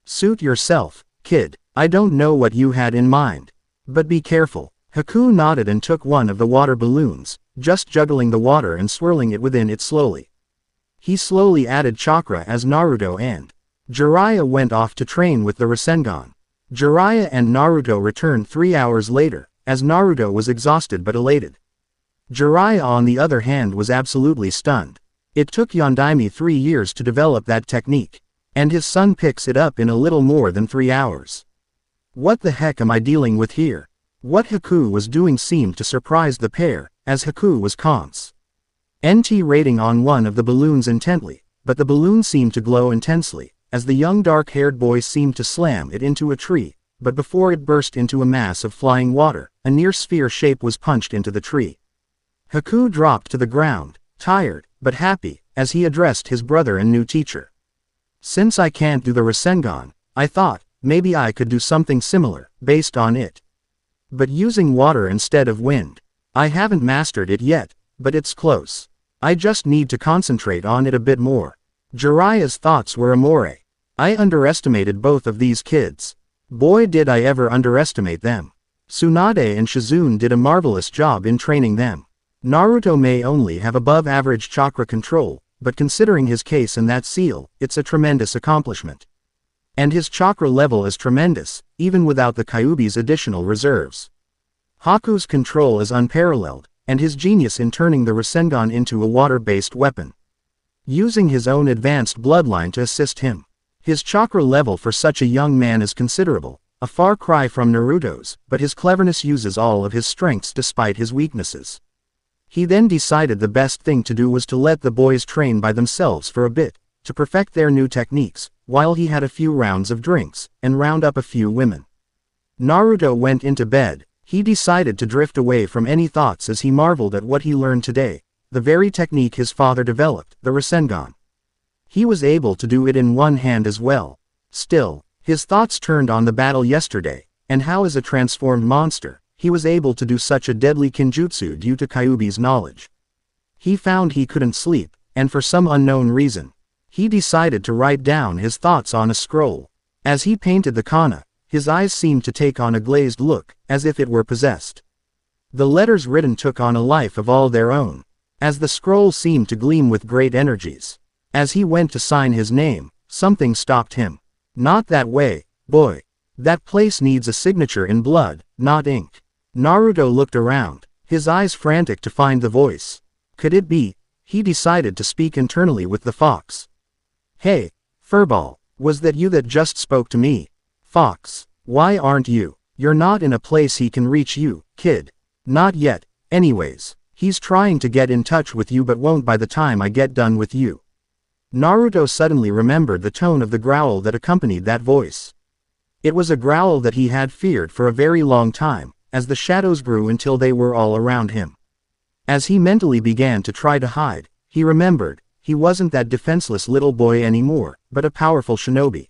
Suit yourself, kid, I don't know what you had in mind. But be careful. Haku nodded and took one of the water balloons, just juggling the water and swirling it within it slowly. He slowly added chakra as Naruto and Jiraiya went off to train with the Rasengan. Jiraiya and Naruto returned 3 hours later, as Naruto was exhausted but elated. Jiraiya on the other hand was absolutely stunned. It took Yondaime 3 years to develop that technique, and his son picks it up in a little more than 3 hours. What the heck am I dealing with here? What Haku was doing seemed to surprise the pair, as Haku was concentrating rating on one of the balloons intently, but the balloon seemed to glow intensely, as the young dark-haired boy seemed to slam it into a tree, but before it burst into a mass of flying water, a near sphere shape was punched into the tree. Haku dropped to the ground, tired, but happy, as he addressed his brother and new teacher. Since I can't do the Rasengan, I thought, maybe I could do something similar, based on it. But using water instead of wind. I haven't mastered it yet, but it's close. I just need to concentrate on it a bit more. Jiraiya's thoughts were amore. I underestimated both of these kids. Boy did I ever underestimate them. Tsunade and Shizune did a marvelous job in training them. Naruto may only have above-average chakra control, but considering his case in that seal, it's a tremendous accomplishment. And his chakra level is tremendous, even without the Kyuubi's additional reserves. Haku's control is unparalleled, and his genius in turning the Rasengan into a water-based weapon. Using his own advanced bloodline to assist him. His chakra level for such a young man is considerable, a far cry from Naruto's, but his cleverness uses all of his strengths despite his weaknesses. He then decided the best thing to do was to let the boys train by themselves for a bit, to perfect their new techniques, while he had a few rounds of drinks, and round up a few women. Naruto went into bed. He decided to drift away from any thoughts as he marveled at what he learned today, the very technique his father developed, the Rasengan. He was able to do it in one hand as well. Still, his thoughts turned on the battle yesterday, and how as a transformed monster, he was able to do such a deadly kinjutsu due to Kyuubi's knowledge. He found he couldn't sleep, and for some unknown reason, he decided to write down his thoughts on a scroll. As he painted the kana, his eyes seemed to take on a glazed look, as if it were possessed. The letters written took on a life of all their own, as the scroll seemed to gleam with great energies. As he went to sign his name, something stopped him. Not that way, boy. That place needs a signature in blood, not ink. Naruto looked around, his eyes frantic to find the voice. Could it be? He decided to speak internally with the fox. Hey, Furball, was that you that just spoke to me? Fox, why aren't you? You're not in a place he can reach you, kid. Not yet, anyways. He's trying to get in touch with you but won't by the time I get done with you. Naruto suddenly remembered the tone of the growl that accompanied that voice. It was a growl that he had feared for a very long time, as the shadows grew until they were all around him. As he mentally began to try to hide, he remembered, he wasn't that defenseless little boy anymore, but a powerful shinobi.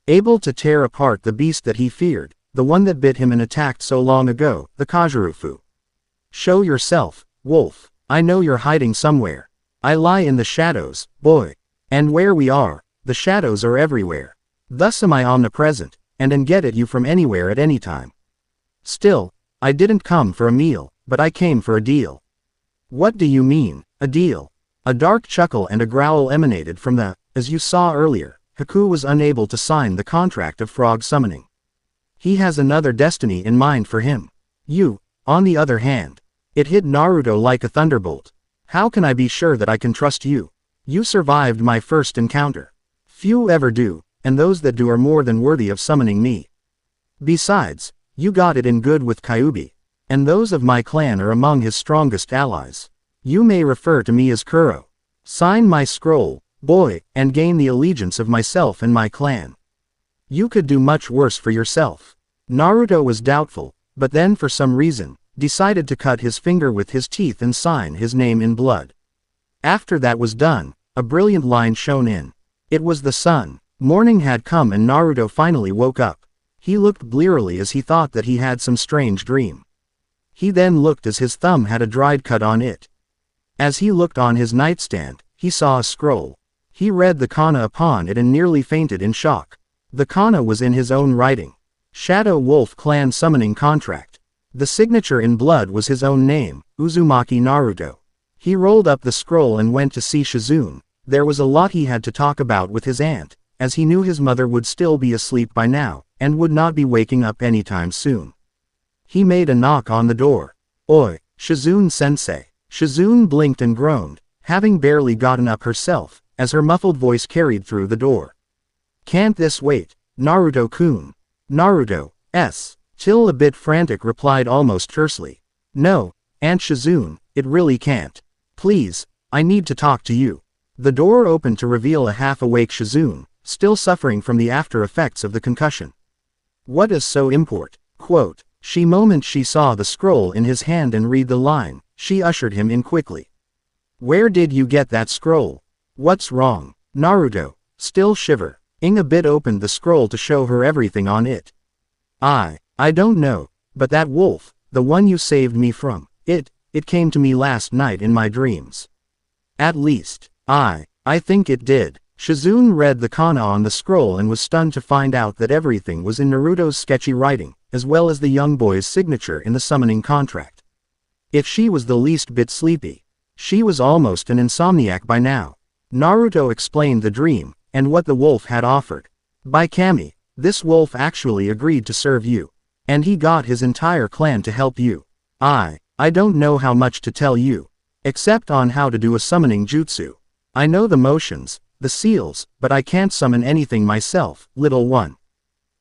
Able to tear apart the beast that he feared, the one that bit him and attacked so long ago, the Kajurufu. Show yourself, wolf. I know you're hiding somewhere. I lie in the shadows, boy. And where we are, the shadows are everywhere. Thus am I omnipresent, and can get at you from anywhere at any time. Still, I didn't come for a meal, but I came for a deal. What do you mean, a deal? A dark chuckle and a growl emanated from as you saw earlier, Haku was unable to sign the contract of frog summoning. He has another destiny in mind for him. You, on the other hand. It hit Naruto like a thunderbolt. How can I be sure that I can trust you? You survived my first encounter. Few ever do, and those that do are more than worthy of summoning me. Besides, you got it in good with Kyuubi, and those of my clan are among his strongest allies. You may refer to me as Kuro. Sign my scroll, boy, and gain the allegiance of myself and my clan. You could do much worse for yourself. Naruto was doubtful, but then for some reason, decided to cut his finger with his teeth and sign his name in blood. After that was done, a brilliant line shone in. It was the sun. Morning had come and Naruto finally woke up. He looked blearily as he thought that he had some strange dream. He then looked as his thumb had a dried cut on it. As he looked on his nightstand, he saw a scroll. He read the kana upon it and nearly fainted in shock. The kana was in his own writing. Shadow Wolf Clan Summoning Contract. The signature in blood was his own name, Uzumaki Naruto. He rolled up the scroll and went to see Shizune. There was a lot he had to talk about with his aunt, as he knew his mother would still be asleep by now, and would not be waking up anytime soon. He made a knock on the door. "Oi, Shizune-sensei." Shizune blinked and groaned, having barely gotten up herself, as her muffled voice carried through the door. "Can't this wait, Naruto-kun?" Naruto's, till a bit frantic, replied almost tersely. "No, Aunt Shizune, it really can't. Please, I need to talk to you." The door opened to reveal a half-awake Shizune, still suffering from the after-effects of the concussion. "What is so import?" Quote. She moment she saw the scroll in his hand and read the line, she ushered him in quickly. "Where did you get that scroll? What's wrong?" Naruto, still shivering a bit, opened the scroll to show her everything on it. I don't know, but that wolf, the one you saved me from, it came to me last night in my dreams. At least, I think it did." Shizune read the kana on the scroll and was stunned to find out that everything was in Naruto's sketchy writing, as well as the young boy's signature in the summoning contract. If she was the least bit sleepy, she was almost an insomniac by now. Naruto explained the dream, and what the wolf had offered. "By Kami, this wolf actually agreed to serve you. And he got his entire clan to help you. I don't know how much to tell you, except on how to do a summoning jutsu. I know the motions, the seals, but I can't summon anything myself, little one."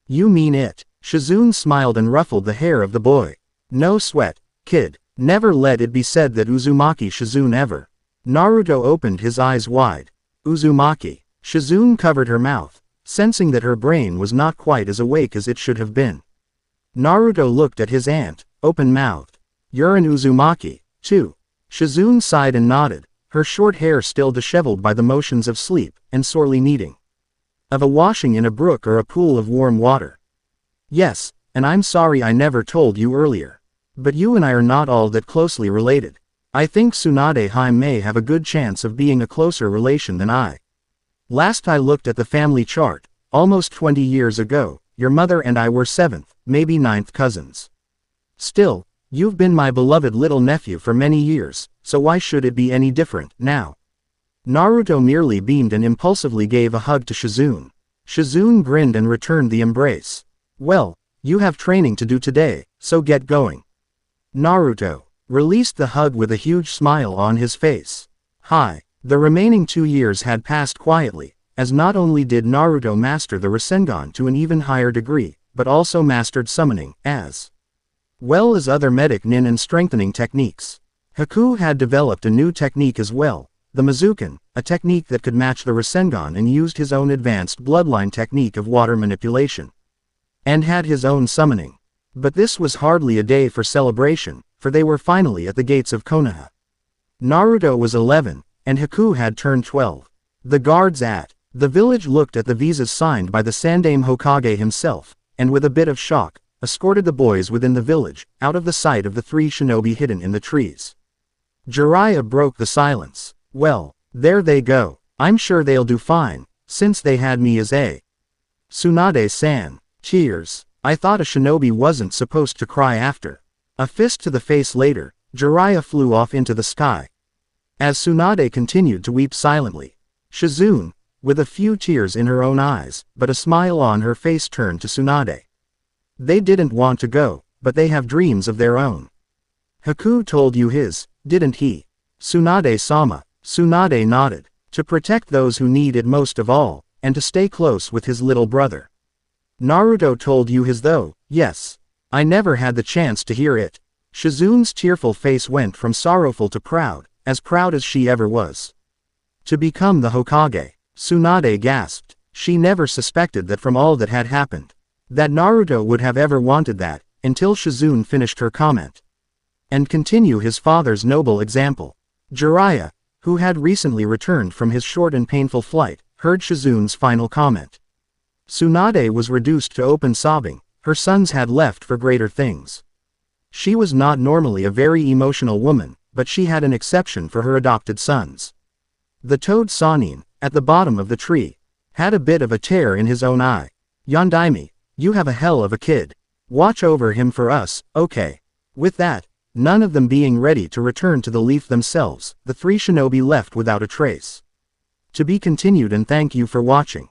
"You mean it?" Shizune smiled and ruffled the hair of the boy. "No sweat, kid. Never let it be said that Uzumaki Shizune ever." Naruto opened his eyes wide. "Uzumaki." Shizune covered her mouth, sensing that her brain was not quite as awake as it should have been. Naruto looked at his aunt, open-mouthed. "You're an Uzumaki, too." Shizune sighed and nodded, her short hair still disheveled by the motions of sleep, and sorely needing of a washing in a brook or a pool of warm water. "Yes, and I'm sorry I never told you earlier. But you and I are not all that closely related. I think Tsunade may have a good chance of being a closer relation than I. Last I looked at the family chart, almost 20 years ago, your mother and I were 7th, maybe 9th cousins. Still, you've been my beloved little nephew for many years, so why should it be any different now?" Naruto merely beamed and impulsively gave a hug to Shizune. Shizune grinned and returned the embrace. "Well, you have training to do today, so get going." Naruto released the hug with a huge smile on his face. The remaining 2 years had passed quietly, as not only did Naruto master the Rasengan to an even higher degree, but also mastered summoning, as well as other medic nin and strengthening techniques. Haku had developed a new technique as well, the Mizuken, a technique that could match the Rasengan, and used his own advanced bloodline technique of water manipulation. And had his own summoning. But this was hardly a day for celebration, for they were finally at the gates of Konoha. Naruto was 11, and Haku had turned 12. The guards at the village looked at the visas signed by the Sandaime Hokage himself, and with a bit of shock, escorted the boys within the village, out of the sight of the 3 shinobi hidden in the trees. Jiraiya broke the silence. "Well, there they go. I'm sure they'll do fine, since they had me as a Tsunade-san." Tears. "I thought a shinobi wasn't supposed to cry after." A fist to the face later, Jiraiya flew off into the sky. As Tsunade continued to weep silently, Shizune, with a few tears in her own eyes, but a smile on her face, turned to Tsunade. "They didn't want to go, but they have dreams of their own. Haku told you his, didn't he?" "Tsunade-sama." Tsunade nodded. "To protect those who need it most of all, and to stay close with his little brother." "Naruto told you his though?" "Yes. I never had the chance to hear it." Shizune's tearful face went from sorrowful to proud as she ever was. To become the Hokage, Tsunade gasped. She never suspected that from all that had happened, that Naruto would have ever wanted that, until Shizune finished her comment. And continue his father's noble example. Jiraiya, who had recently returned from his short and painful flight, heard Shizune's final comment. Tsunade was reduced to open sobbing. Her sons had left for greater things. She was not normally a very emotional woman, but she had an exception for her adopted sons. The toad Sanin, at the bottom of the tree, had a bit of a tear in his own eye. "Yondaime, you have a hell of a kid. Watch over him for us, okay?" With that, none of them being ready to return to the leaf themselves, the 3 shinobi left without a trace. To be continued, and thank you for watching.